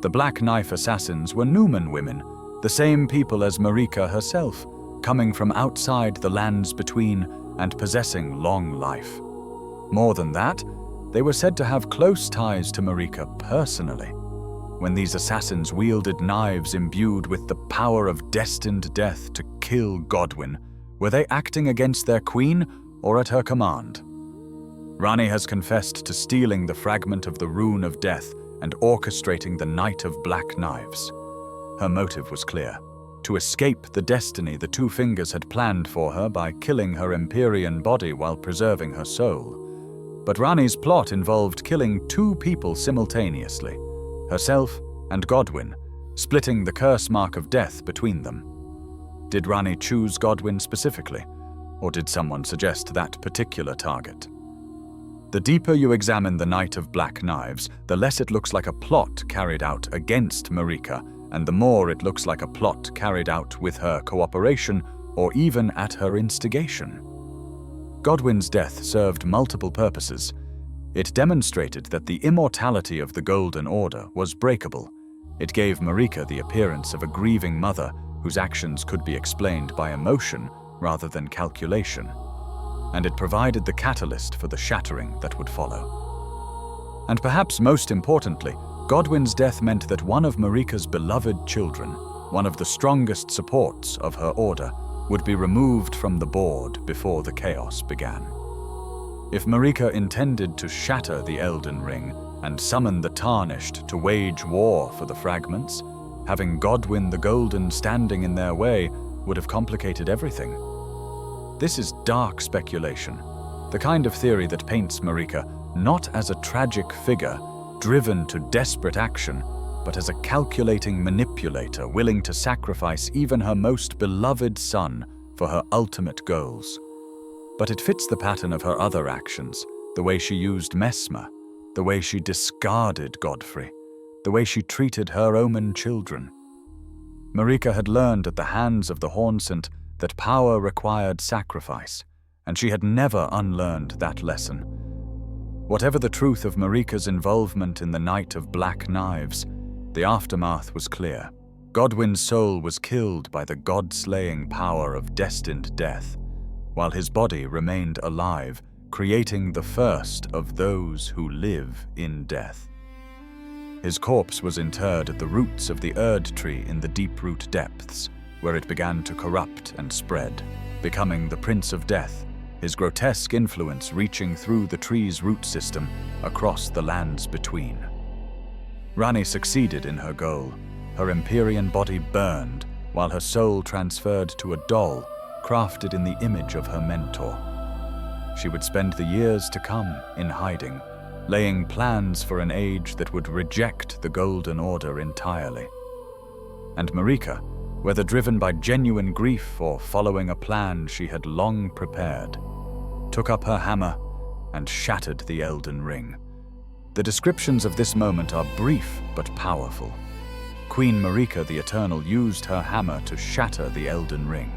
The Black Knife assassins were Numen women, the same people as Marika herself, coming from outside the lands between and possessing long life. More than that, they were said to have close ties to Marika personally. When these assassins wielded knives imbued with the power of destined death to kill Godwyn, were they acting against their queen or at her command? Ranni has confessed to stealing the fragment of the rune of death and orchestrating the Night of Black Knives. Her motive was clear: to escape the destiny the Two Fingers had planned for her by killing her Empyrean body while preserving her soul. But Ranni's plot involved killing two people simultaneously, herself and Godwyn, splitting the curse mark of death between them. Did Ranni choose Godwyn specifically, or did someone suggest that particular target? The deeper you examine the Night of Black Knives, the less it looks like a plot carried out against Marika, and the more it looks like a plot carried out with her cooperation or even at her instigation. Godwyn's death served multiple purposes. It demonstrated that the immortality of the Golden Order was breakable. It gave Marika the appearance of a grieving mother whose actions could be explained by emotion rather than calculation, and it provided the catalyst for the shattering that would follow. And perhaps most importantly, Godwyn's death meant that one of Marika's beloved children, one of the strongest supports of her order, would be removed from the board before the chaos began. If Marika intended to shatter the Elden Ring and summon the Tarnished to wage war for the fragments, having Godwyn the Golden standing in their way would have complicated everything. This is dark speculation, the kind of theory that paints Marika not as a tragic figure driven to desperate action, but as a calculating manipulator willing to sacrifice even her most beloved son for her ultimate goals. But it fits the pattern of her other actions, the way she used Mesmer, the way she discarded Godfrey, the way she treated her own children. Marika had learned at the hands of the Hornsent that power required sacrifice, and she had never unlearned that lesson. Whatever the truth of Marika's involvement in the Night of Black Knives, the aftermath was clear. Godwyn's soul was killed by the god-slaying power of destined death, while his body remained alive, creating the first of those who live in death. His corpse was interred at the roots of the Erd tree in the deep-root depths, where it began to corrupt and spread, becoming the Prince of Death, his grotesque influence reaching through the tree's root system across the lands between. Ranni succeeded in her goal. Her Empyrean body burned, while her soul transferred to a doll crafted in the image of her mentor. She would spend the years to come in hiding, laying plans for an age that would reject the Golden Order entirely. And Marika, whether driven by genuine grief or following a plan she had long prepared, took up her hammer and shattered the Elden Ring. The descriptions of this moment are brief but powerful. Queen Marika the Eternal used her hammer to shatter the Elden Ring.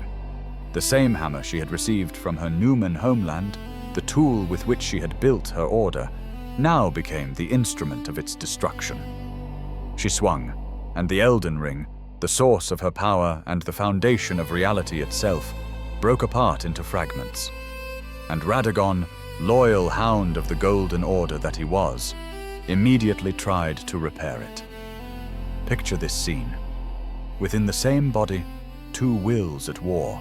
The same hammer she had received from her Numen homeland, the tool with which she had built her order, now became the instrument of its destruction. She swung, and the Elden Ring, the source of her power and the foundation of reality itself, broke apart into fragments. And Radagon, loyal hound of the Golden Order that he was, immediately tried to repair it. Picture this scene. Within the same body, two wills at war.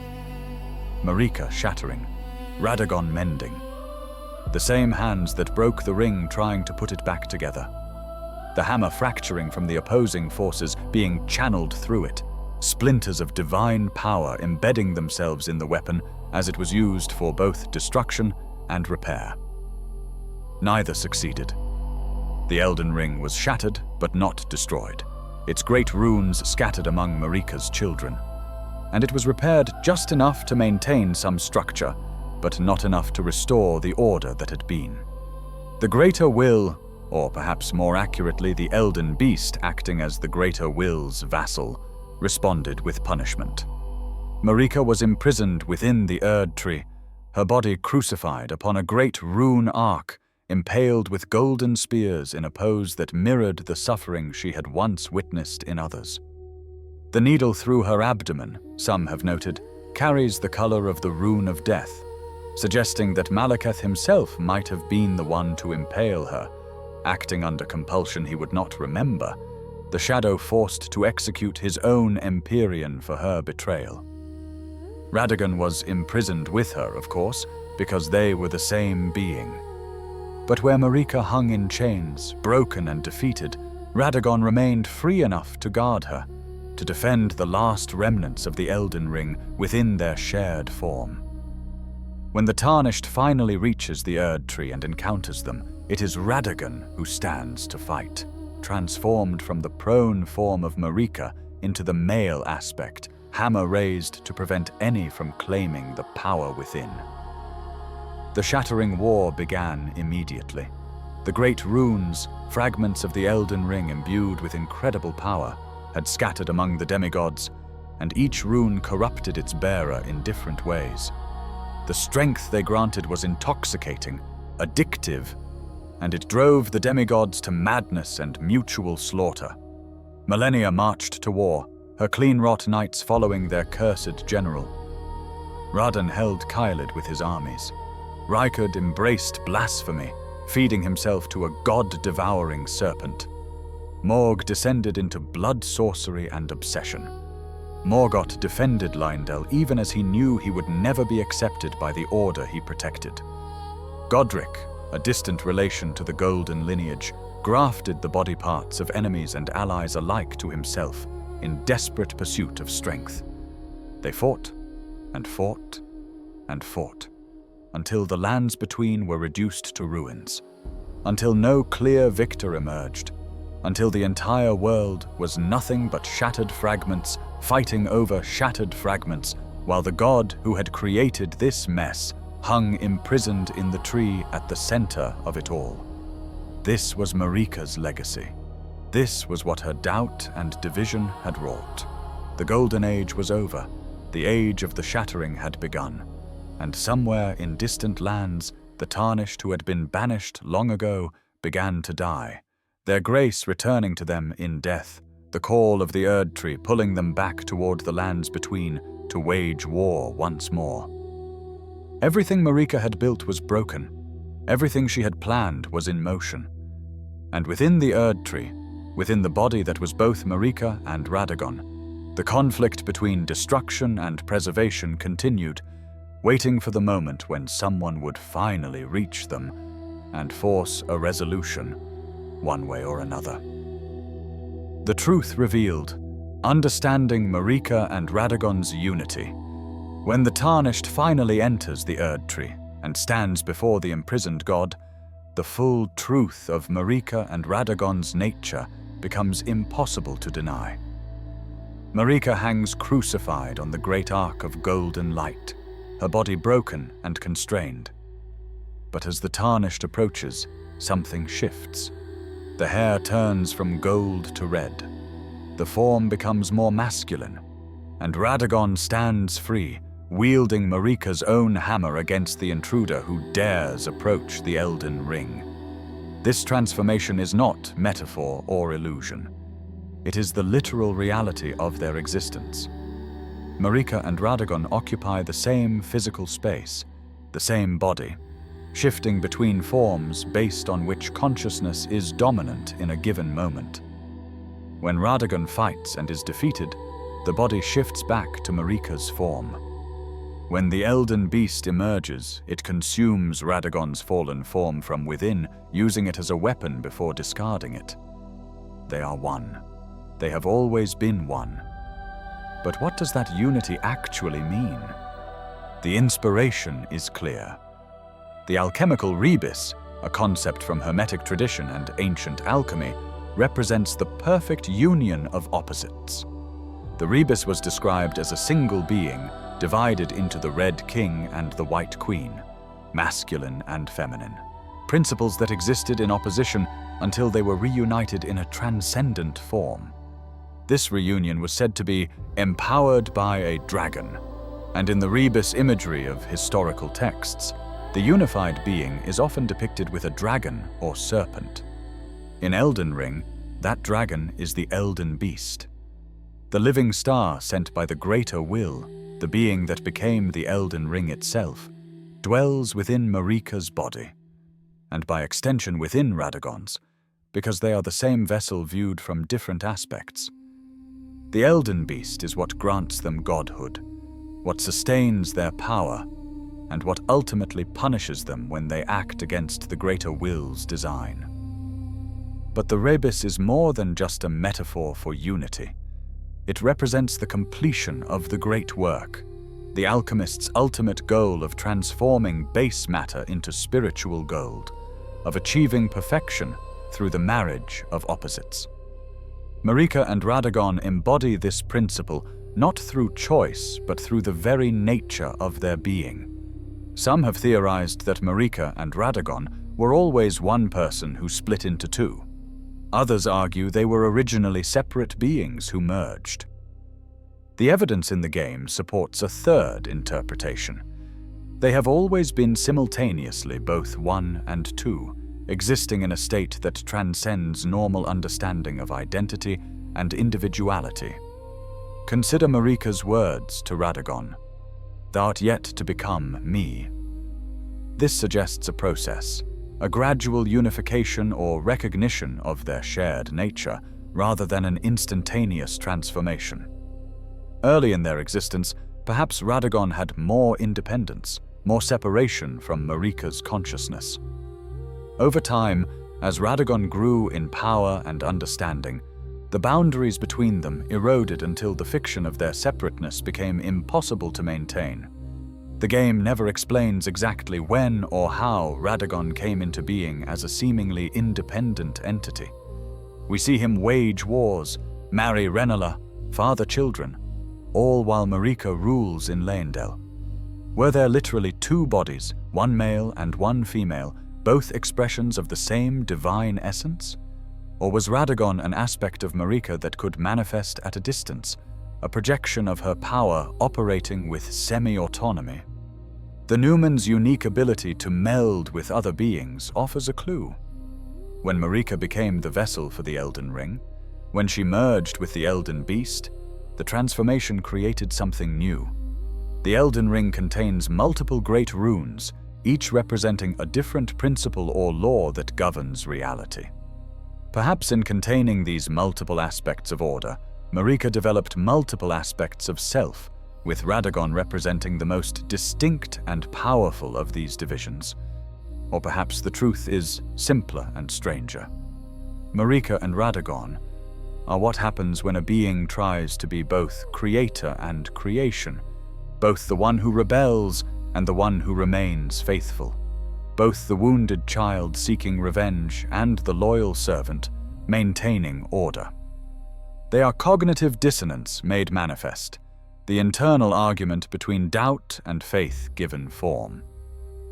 Marika shattering, Radagon mending. The same hands that broke the ring trying to put it back together. The hammer fracturing from the opposing forces being channeled through it, splinters of divine power embedding themselves in the weapon as it was used for both destruction and repair. Neither succeeded. The Elden Ring was shattered but not destroyed, its great runes scattered among Marika's children. And it was repaired just enough to maintain some structure, but not enough to restore the order that had been. The Greater Will, or perhaps more accurately the Elden Beast acting as the Greater Will's vassal, responded with punishment. Marika was imprisoned within the Erd tree, her body crucified upon a great rune arc, impaled with golden spears in a pose that mirrored the suffering she had once witnessed in others. The needle through her abdomen, some have noted, carries the color of the rune of death, suggesting that Malekith himself might have been the one to impale her, acting under compulsion he would not remember, the shadow forced to execute his own Empyrean for her betrayal. Radagon was imprisoned with her, of course, because they were the same being. But where Marika hung in chains, broken and defeated, Radagon remained free enough to guard her, to defend the last remnants of the Elden Ring within their shared form. When the Tarnished finally reaches the Erd tree and encounters them, it is Radagon who stands to fight, transformed from the prone form of Marika into the male aspect, hammer raised to prevent any from claiming the power within. The Shattering War began immediately. The great runes, fragments of the Elden Ring imbued with incredible power, had scattered among the demigods, and each rune corrupted its bearer in different ways. The strength they granted was intoxicating, addictive, and it drove the demigods to madness and mutual slaughter. Malenia marched to war, her clean-wrought knights following their cursed general. Radan held Caelid with his armies. Rykard embraced blasphemy, feeding himself to a god-devouring serpent. Morg descended into blood sorcery and obsession. Morgoth defended Leyndell even as he knew he would never be accepted by the order he protected. Godric, a distant relation to the Golden lineage, grafted the body parts of enemies and allies alike to himself in desperate pursuit of strength. They fought, and fought, and fought, until the lands between were reduced to ruins, until no clear victor emerged, until the entire world was nothing but shattered fragments fighting over shattered fragments, while the god who had created this mess hung imprisoned in the tree at the center of it all. This was Marika's legacy. This was what her doubt and division had wrought. The Golden Age was over. The age of the Shattering had begun. And somewhere in distant lands, the Tarnished who had been banished long ago began to die, their grace returning to them in death, the call of the Erd Tree pulling them back toward the lands between to wage war once more. Everything Marika had built was broken. Everything she had planned was in motion. And within the Erd Tree, within the body that was both Marika and Radagon, the conflict between destruction and preservation continued, waiting for the moment when someone would finally reach them and force a resolution, one way or another. The truth revealed, understanding Marika and Radagon's unity. When the Tarnished finally enters the Erd Tree and stands before the imprisoned god, the full truth of Marika and Radagon's nature becomes impossible to deny. Marika hangs crucified on the great arc of golden light, her body broken and constrained. But as the Tarnished approaches, something shifts. The hair turns from gold to red. The form becomes more masculine, and Radagon stands free, wielding Marika's own hammer against the intruder who dares approach the Elden Ring. This transformation is not metaphor or illusion. It is the literal reality of their existence. Marika and Radagon occupy the same physical space, the same body, shifting between forms based on which consciousness is dominant in a given moment. When Radagon fights and is defeated, the body shifts back to Marika's form. When the Elden Beast emerges, it consumes Radagon's fallen form from within, using it as a weapon before discarding it. They are one. They have always been one. But what does that unity actually mean? The inspiration is clear. The alchemical rebis, a concept from Hermetic tradition and ancient alchemy, represents the perfect union of opposites. The rebis was described as a single being, divided into the Red King and the White Queen, masculine and feminine, principles that existed in opposition until they were reunited in a transcendent form. This reunion was said to be empowered by a dragon, and in the rebis imagery of historical texts, the unified being is often depicted with a dragon or serpent. In Elden Ring, that dragon is the Elden Beast. The living star sent by the Greater Will, the being that became the Elden Ring itself, dwells within Marika's body, and by extension within Radagon's, because they are the same vessel viewed from different aspects. The Elden Beast is what grants them godhood, what sustains their power, and what ultimately punishes them when they act against the Greater Will's design. But the rebis is more than just a metaphor for unity. It represents the completion of the great work, the alchemist's ultimate goal of transforming base matter into spiritual gold, of achieving perfection through the marriage of opposites. Marika and Radagon embody this principle not through choice, but through the very nature of their being. Some have theorized that Marika and Radagon were always one person who split into two. Others argue they were originally separate beings who merged. The evidence in the game supports a third interpretation. They have always been simultaneously both one and two, existing in a state that transcends normal understanding of identity and individuality. Consider Marika's words to Radagon. "Thou art yet to become me." This suggests a process, a gradual unification or recognition of their shared nature, rather than an instantaneous transformation. Early in their existence, perhaps Radagon had more independence, more separation from Marika's consciousness. Over time, as Radagon grew in power and understanding, the boundaries between them eroded until the fiction of their separateness became impossible to maintain. The game never explains exactly when or how Radagon came into being as a seemingly independent entity. We see him wage wars, marry Rennala, father children, all while Marika rules in Leyndell. Were there literally two bodies, one male and one female, both expressions of the same divine essence? Or was Radagon an aspect of Marika that could manifest at a distance, a projection of her power operating with semi-autonomy? The Numen's unique ability to meld with other beings offers a clue. When Marika became the vessel for the Elden Ring, when she merged with the Elden Beast, the transformation created something new. The Elden Ring contains multiple great runes, each representing a different principle or law that governs reality. Perhaps in containing these multiple aspects of order, Marika developed multiple aspects of self, with Radagon representing the most distinct and powerful of these divisions. Or perhaps the truth is simpler and stranger. Marika and Radagon are what happens when a being tries to be both creator and creation, both the one who rebels and the one who remains faithful, both the wounded child seeking revenge and the loyal servant maintaining order. They are cognitive dissonance made manifest, the internal argument between doubt and faith given form.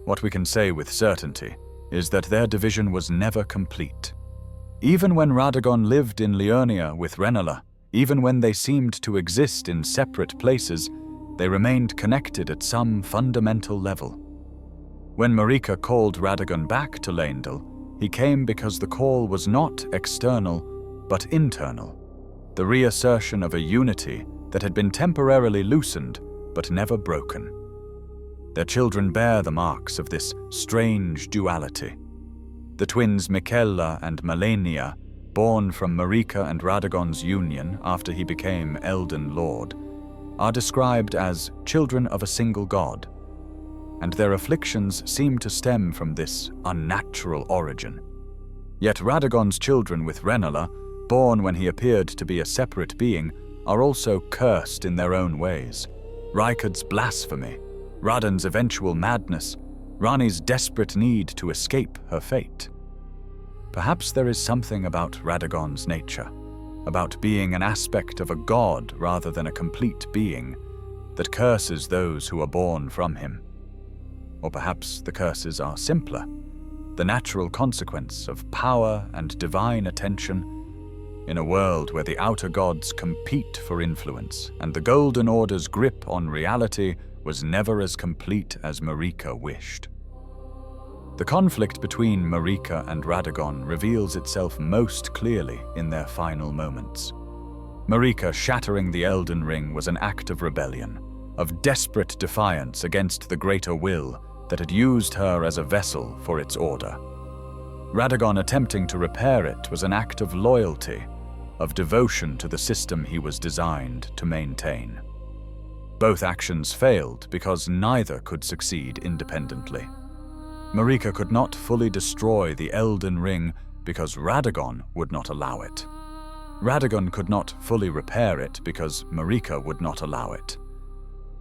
What we can say with certainty is that their division was never complete. Even when Radagon lived in Liurnia with Rennala, even when they seemed to exist in separate places, they remained connected at some fundamental level. When Marika called Radagon back to Leyndell, he came because the call was not external, but internal, the reassertion of a unity that had been temporarily loosened, but never broken. Their children bear the marks of this strange duality. The twins Miquella and Malenia, born from Marika and Radagon's union after he became Elden Lord, are described as children of a single god, and their afflictions seem to stem from this unnatural origin. Yet Radagon's children with Rennala, born when he appeared to be a separate being, are also cursed in their own ways. Rykard's blasphemy, Radan's eventual madness, Ranni's desperate need to escape her fate. Perhaps there is something about Radagon's nature, about being an aspect of a god rather than a complete being, that curses those who are born from him. Or perhaps the curses are simpler, the natural consequence of power and divine attention. In a world where the outer gods compete for influence and the Golden Order's grip on reality was never as complete as Marika wished. The conflict between Marika and Radagon reveals itself most clearly in their final moments. Marika shattering the Elden Ring was an act of rebellion, of desperate defiance against the greater will that had used her as a vessel for its order. Radagon attempting to repair it was an act of loyalty, of devotion to the system he was designed to maintain. Both actions failed because neither could succeed independently. Marika could not fully destroy the Elden Ring because Radagon would not allow it. Radagon could not fully repair it because Marika would not allow it.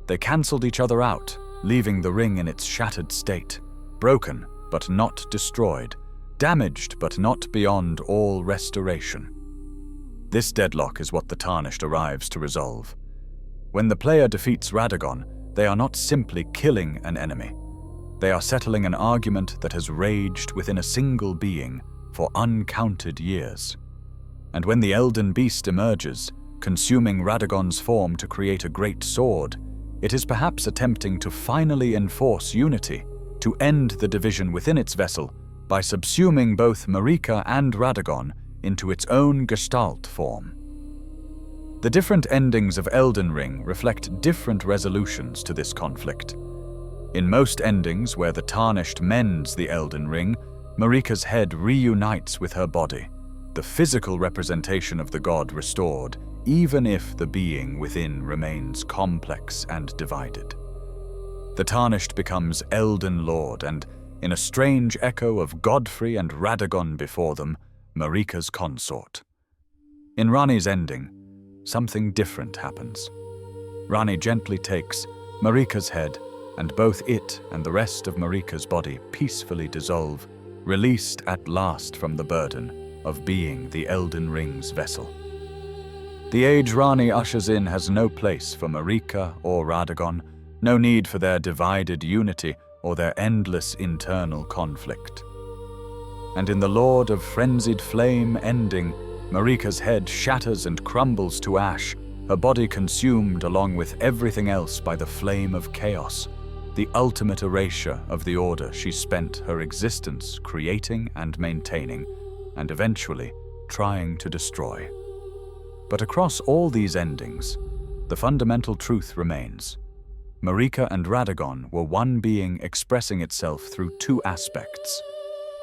They cancelled each other out, leaving the ring in its shattered state, broken but not destroyed, damaged but not beyond all restoration. This deadlock is what the Tarnished arrives to resolve. When the player defeats Radagon, they are not simply killing an enemy. They are settling an argument that has raged within a single being for uncounted years. And when the Elden Beast emerges, consuming Radagon's form to create a great sword, it is perhaps attempting to finally enforce unity, to end the division within its vessel by subsuming both Marika and Radagon into its own Gestalt form. The different endings of Elden Ring reflect different resolutions to this conflict. In most endings where the Tarnished mends the Elden Ring, Marika's head reunites with her body, the physical representation of the god restored, even if the being within remains complex and divided. The Tarnished becomes Elden Lord, and, in a strange echo of Godfrey and Radagon before them, Marika's consort. In Ranni's ending, something different happens. Ranni gently takes Marika's head, and both it and the rest of Marika's body peacefully dissolve, released at last from the burden of being the Elden Ring's vessel. The age Ranni ushers in has no place for Marika or Radagon, no need for their divided unity or their endless internal conflict. And in the Lord of Frenzied Flame ending, Marika's head shatters and crumbles to ash, her body consumed along with everything else by the flame of chaos, the ultimate erasure of the order she spent her existence creating and maintaining, and eventually trying to destroy. But across all these endings, the fundamental truth remains. Marika and Radagon were one being expressing itself through two aspects: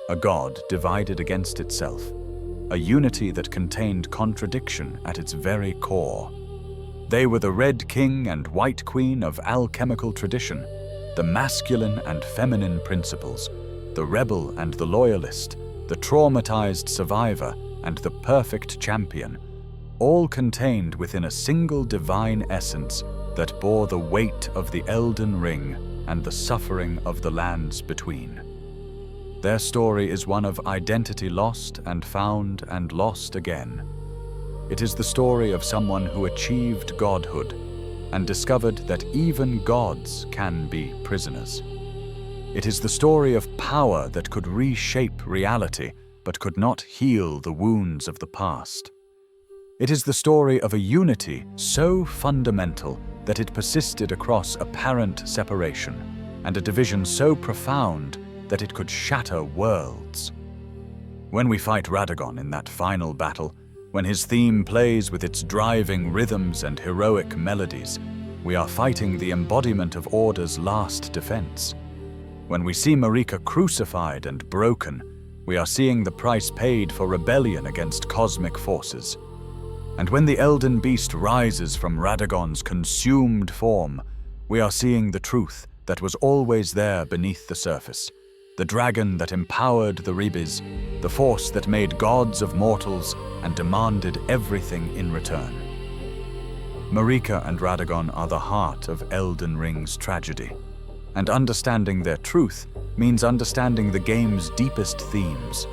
a god divided against itself, a unity that contained contradiction at its very core. They were the Red King and White Queen of alchemical tradition, the masculine and feminine principles, the rebel and the loyalist, the traumatized survivor and the perfect champion, all contained within a single divine essence that bore the weight of the Elden Ring and the suffering of the lands between. Their story is one of identity lost and found and lost again. It is the story of someone who achieved godhood and discovered that even gods can be prisoners. It is the story of power that could reshape reality but could not heal the wounds of the past. It is the story of a unity so fundamental that it persisted across apparent separation, and a division so profound that it could shatter worlds. When we fight Radagon in that final battle, when his theme plays with its driving rhythms and heroic melodies, we are fighting the embodiment of Order's last defense. When we see Marika crucified and broken, we are seeing the price paid for rebellion against cosmic forces. And when the Elden Beast rises from Radagon's consumed form, we are seeing the truth that was always there beneath the surface, the dragon that empowered the Ribis, the force that made gods of mortals and demanded everything in return. Marika and Radagon are the heart of Elden Ring's tragedy, and understanding their truth means understanding the game's deepest themes: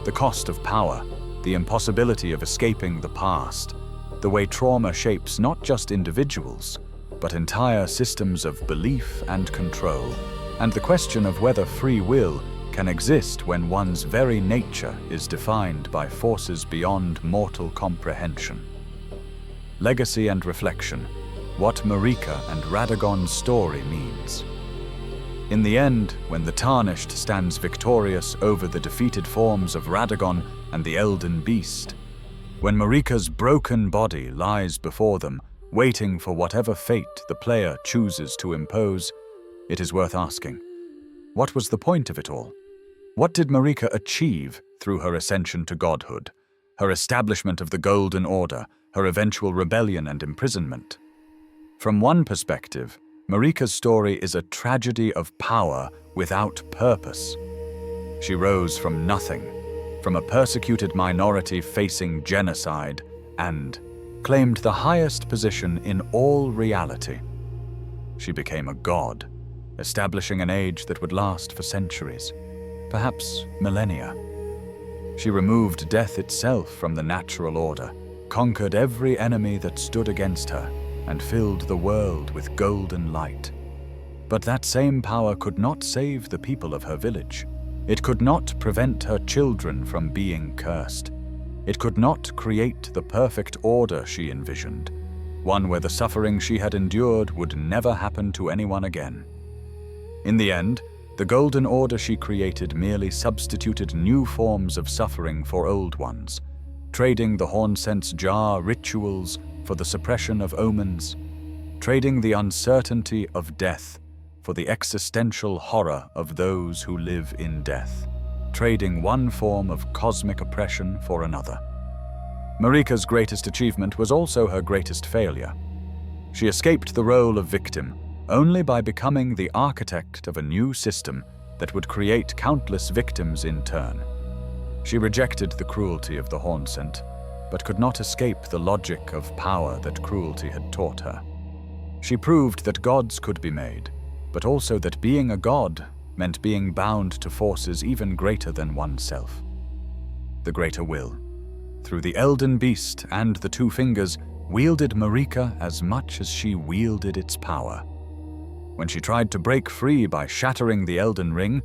the cost of power, the impossibility of escaping the past, the way trauma shapes not just individuals, but entire systems of belief and control, and the question of whether free will can exist when one's very nature is defined by forces beyond mortal comprehension. Legacy and reflection: what Marika and Radagon's story means. In the end, when the Tarnished stands victorious over the defeated forms of Radagon and the Elden Beast, when Marika's broken body lies before them, waiting for whatever fate the player chooses to impose, it is worth asking, what was the point of it all? What did Marika achieve through her ascension to godhood, her establishment of the Golden Order, her eventual rebellion and imprisonment? From one perspective, Marika's story is a tragedy of power without purpose. She rose from nothing, from a persecuted minority facing genocide, and claimed the highest position in all reality. She became a god, establishing an age that would last for centuries, perhaps millennia. She removed death itself from the natural order, conquered every enemy that stood against her, and filled the world with golden light. But that same power could not save the people of her village. It could not prevent her children from being cursed. It could not create the perfect order she envisioned, one where the suffering she had endured would never happen to anyone again. In the end, the Golden Order she created merely substituted new forms of suffering for old ones, trading the Hornsent's jar rituals, for the suppression of omens, trading the uncertainty of death for the existential horror of those who live in death, trading one form of cosmic oppression for another. Marika's greatest achievement was also her greatest failure. She escaped the role of victim only by becoming the architect of a new system that would create countless victims in turn. She rejected the cruelty of the Hornsent, but could not escape the logic of power that cruelty had taught her. She proved that gods could be made, but also that being a god meant being bound to forces even greater than oneself. The greater will, through the Elden Beast and the Two Fingers, wielded Marika as much as she wielded its power. When she tried to break free by shattering the Elden Ring,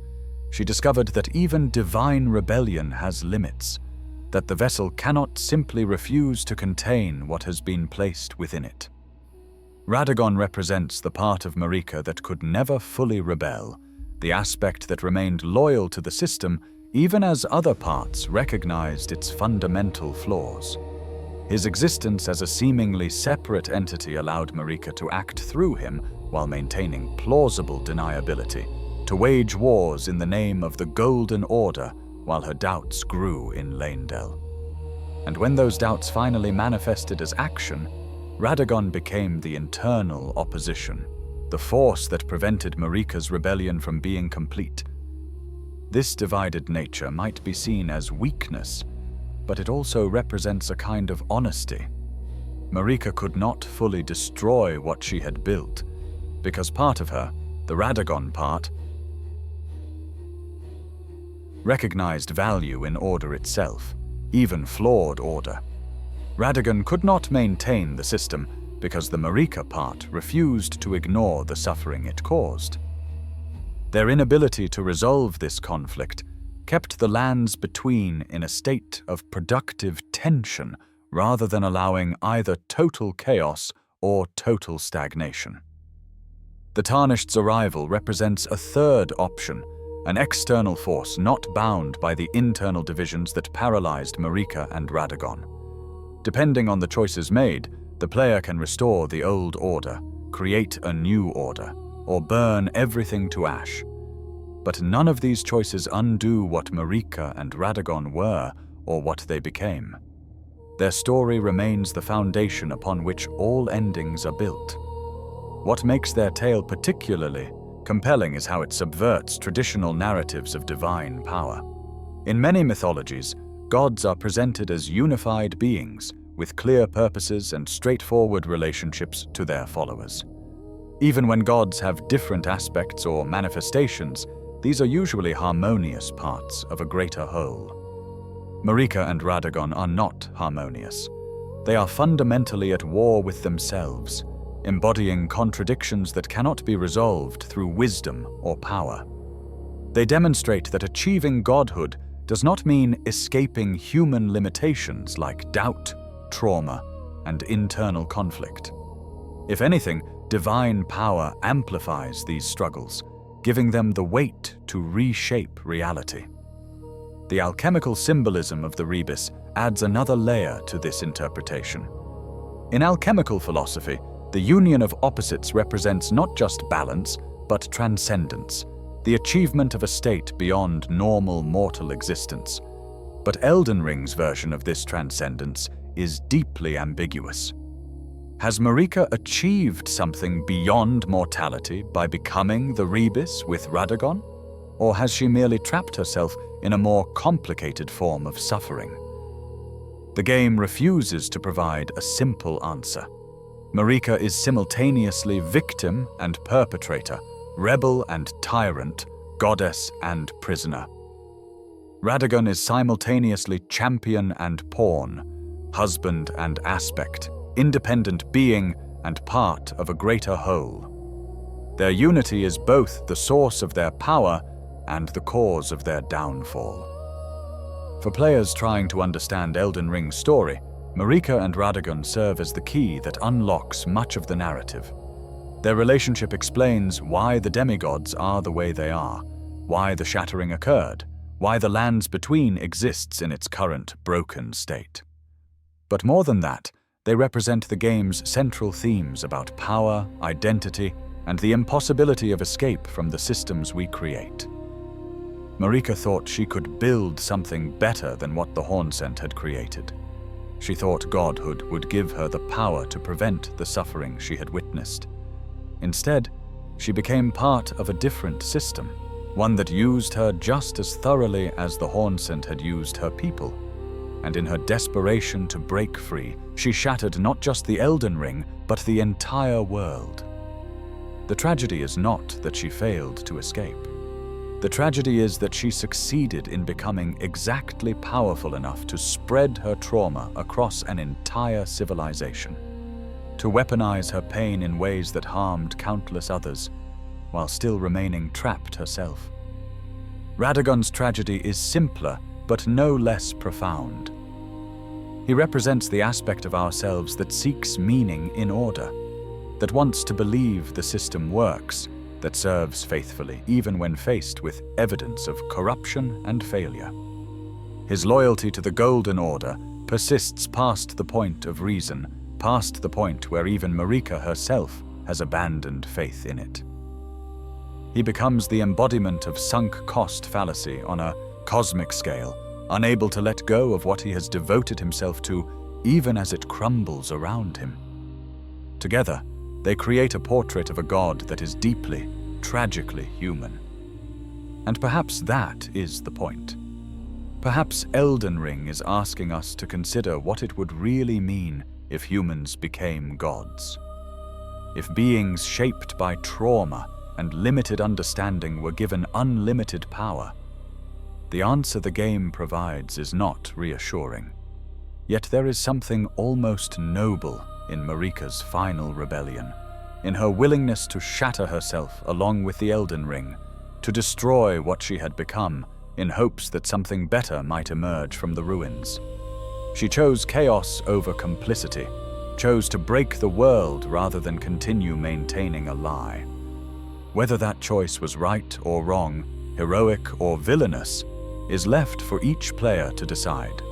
she discovered that even divine rebellion has limits, that the vessel cannot simply refuse to contain what has been placed within it. Radagon represents the part of Marika that could never fully rebel, the aspect that remained loyal to the system even as other parts recognized its fundamental flaws. His existence as a seemingly separate entity allowed Marika to act through him while maintaining plausible deniability, to wage wars in the name of the Golden Order while her doubts grew in Leyndell. And when those doubts finally manifested as action, Radagon became the internal opposition, the force that prevented Marika's rebellion from being complete. This divided nature might be seen as weakness, but it also represents a kind of honesty. Marika could not fully destroy what she had built, because part of her, the Radagon part, recognized value in order itself, even flawed order. Radagon could not maintain the system because the Marika part refused to ignore the suffering it caused. Their inability to resolve this conflict kept the lands between in a state of productive tension rather than allowing either total chaos or total stagnation. The Tarnished's arrival represents a third option, an external force not bound by the internal divisions that paralyzed Marika and Radagon. Depending on the choices made, the player can restore the old order, create a new order, or burn everything to ash. But none of these choices undo what Marika and Radagon were or what they became. Their story remains the foundation upon which all endings are built. What makes their tale particularly compelling is how it subverts traditional narratives of divine power. In many mythologies, gods are presented as unified beings with clear purposes and straightforward relationships to their followers. Even when gods have different aspects or manifestations, these are usually harmonious parts of a greater whole. Marika and Radagon are not harmonious. They are fundamentally at war with themselves, embodying contradictions that cannot be resolved through wisdom or power. They demonstrate that achieving godhood does not mean escaping human limitations like doubt, trauma, and internal conflict. If anything, divine power amplifies these struggles, giving them the weight to reshape reality. The alchemical symbolism of the rebis adds another layer to this interpretation. In alchemical philosophy, the union of opposites represents not just balance, but transcendence, the achievement of a state beyond normal mortal existence. But Elden Ring's version of this transcendence is deeply ambiguous. Has Marika achieved something beyond mortality by becoming the rebis with Radagon? Or has she merely trapped herself in a more complicated form of suffering? The game refuses to provide a simple answer. Marika is simultaneously victim and perpetrator, rebel and tyrant, goddess and prisoner. Radagon is simultaneously champion and pawn, husband and aspect, independent being and part of a greater whole. Their unity is both the source of their power and the cause of their downfall. For players trying to understand Elden Ring's story, Marika and Radagon serve as the key that unlocks much of the narrative. Their relationship explains why the demigods are the way they are, why the Shattering occurred, why the Lands Between exists in its current broken state. But more than that, They represent the game's central themes about power, identity, and the impossibility of escape from the systems we create. Marika thought she could build something better than what the Hornsent had created. She thought godhood would give her the power to prevent the suffering she had witnessed. Instead, she became part of a different system, one that used her just as thoroughly as the Hornsent had used her people. And in her desperation to break free, she shattered not just the Elden Ring, but the entire world. The tragedy is not that she failed to escape. The tragedy is that she succeeded in becoming exactly powerful enough to spread her trauma across an entire civilization, to weaponize her pain in ways that harmed countless others, while still remaining trapped herself. Radagon's tragedy is simpler, but no less profound. He represents the aspect of ourselves that seeks meaning in order, that wants to believe the system works, that serves faithfully even when faced with evidence of corruption and failure. His loyalty to the Golden Order persists past the point of reason, past the point where even Marika herself has abandoned faith in it. He becomes the embodiment of sunk cost fallacy on a cosmic scale, unable to let go of what he has devoted himself to, even as it crumbles around him. Together, they create a portrait of a god that is deeply, tragically human. And perhaps that is the point. Perhaps Elden Ring is asking us to consider what it would really mean if humans became gods. If beings shaped by trauma and limited understanding were given unlimited power. The answer the game provides is not reassuring. Yet there is something almost noble in Marika's final rebellion, in her willingness to shatter herself along with the Elden Ring, to destroy what she had become in hopes that something better might emerge from the ruins. She chose chaos over complicity, chose to break the world rather than continue maintaining a lie. Whether that choice was right or wrong, heroic or villainous, is left for each player to decide.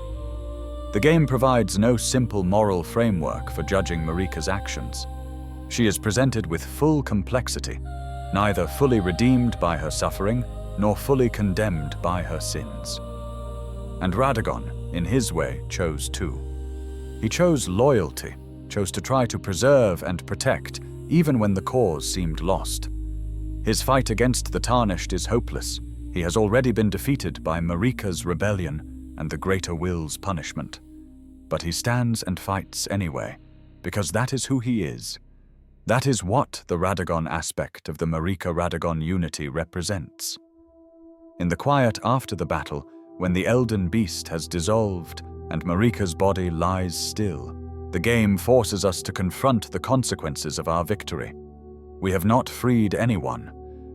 The game provides no simple moral framework for judging Marika's actions. She is presented with full complexity, neither fully redeemed by her suffering nor fully condemned by her sins. And Radagon, in his way, chose too. He chose loyalty, chose to try to preserve and protect, even when the cause seemed lost. His fight against the Tarnished is hopeless. He has already been defeated by Marika's rebellion and the Greater Will's punishment. But he stands and fights anyway, because that is who he is. That is what the Radagon aspect of the Marika-Radagon unity represents. In the quiet after the battle, when the Elden Beast has dissolved and Marika's body lies still, the game forces us to confront the consequences of our victory. We have not freed anyone.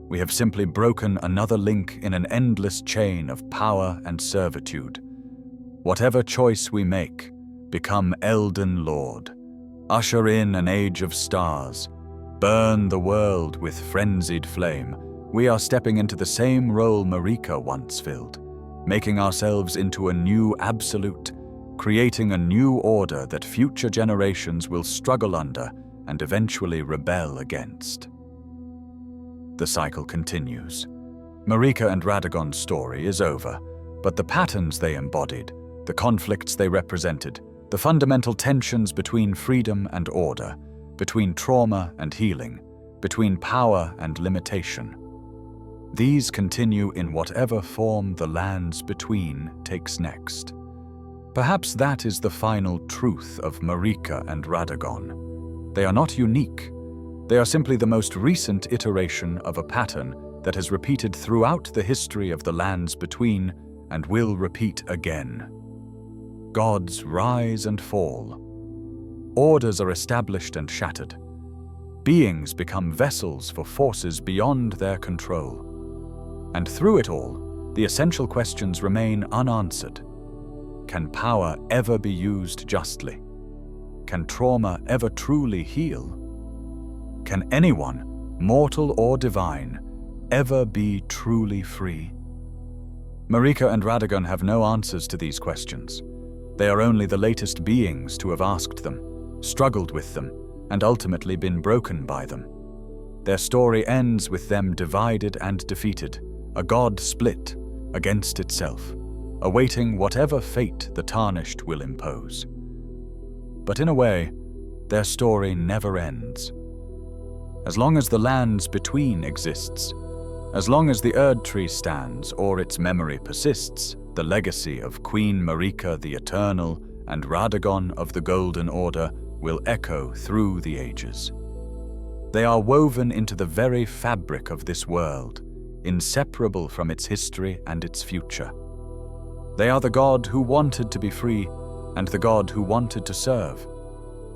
We have simply broken another link in an endless chain of power and servitude. Whatever choice we make, become Elden Lord. Usher in an age of stars. Burn the world with frenzied flame. We are stepping into the same role Marika once filled, making ourselves into a new absolute, creating a new order that future generations will struggle under and eventually rebel against. The cycle continues. Marika and Radagon's story is over, but the patterns they embodied, the conflicts they represented, the fundamental tensions between freedom and order, between trauma and healing, between power and limitation. These continue in whatever form the lands between takes next. Perhaps that is the final truth of Marika and Radagon. They are not unique. They are simply the most recent iteration of a pattern that has repeated throughout the history of the lands between and will repeat again. Gods rise and fall. Orders are established and shattered. Beings become vessels for forces beyond their control. And through it all, the essential questions remain unanswered. Can power ever be used justly? Can trauma ever truly heal? Can anyone, mortal or divine, ever be truly free? Marika and Radagon have no answers to these questions. They are only the latest beings to have asked them, struggled with them, and ultimately been broken by them. Their story ends with them divided and defeated, a god split against itself, awaiting whatever fate the Tarnished will impose. But in a way, their story never ends. As long as the lands between exists, as long as the Erd Tree stands or its memory persists, the legacy of Queen Marika the Eternal and Radagon of the Golden Order will echo through the ages. They are woven into the very fabric of this world, inseparable from its history and its future. They are the god who wanted to be free and the god who wanted to serve.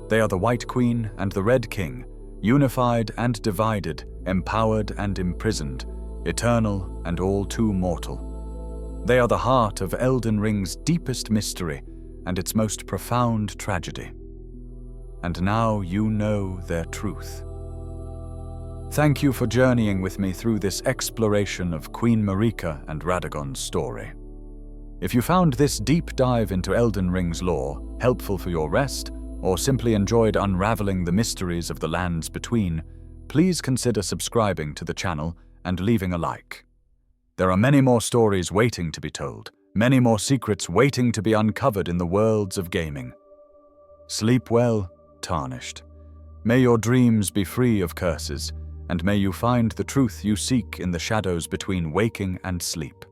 They are the White Queen and the Red King, unified and divided, empowered and imprisoned, eternal and all too mortal. They are the heart of Elden Ring's deepest mystery and its most profound tragedy. And now you know their truth. Thank you for journeying with me through this exploration of Queen Marika and Radagon's story. If you found this deep dive into Elden Ring's lore helpful for your rest, or simply enjoyed unraveling the mysteries of the lands between, please consider subscribing to the channel and leaving a like. There are many more stories waiting to be told, many more secrets waiting to be uncovered in the worlds of gaming. Sleep well, Tarnished. May your dreams be free of curses, and may you find the truth you seek in the shadows between waking and sleep.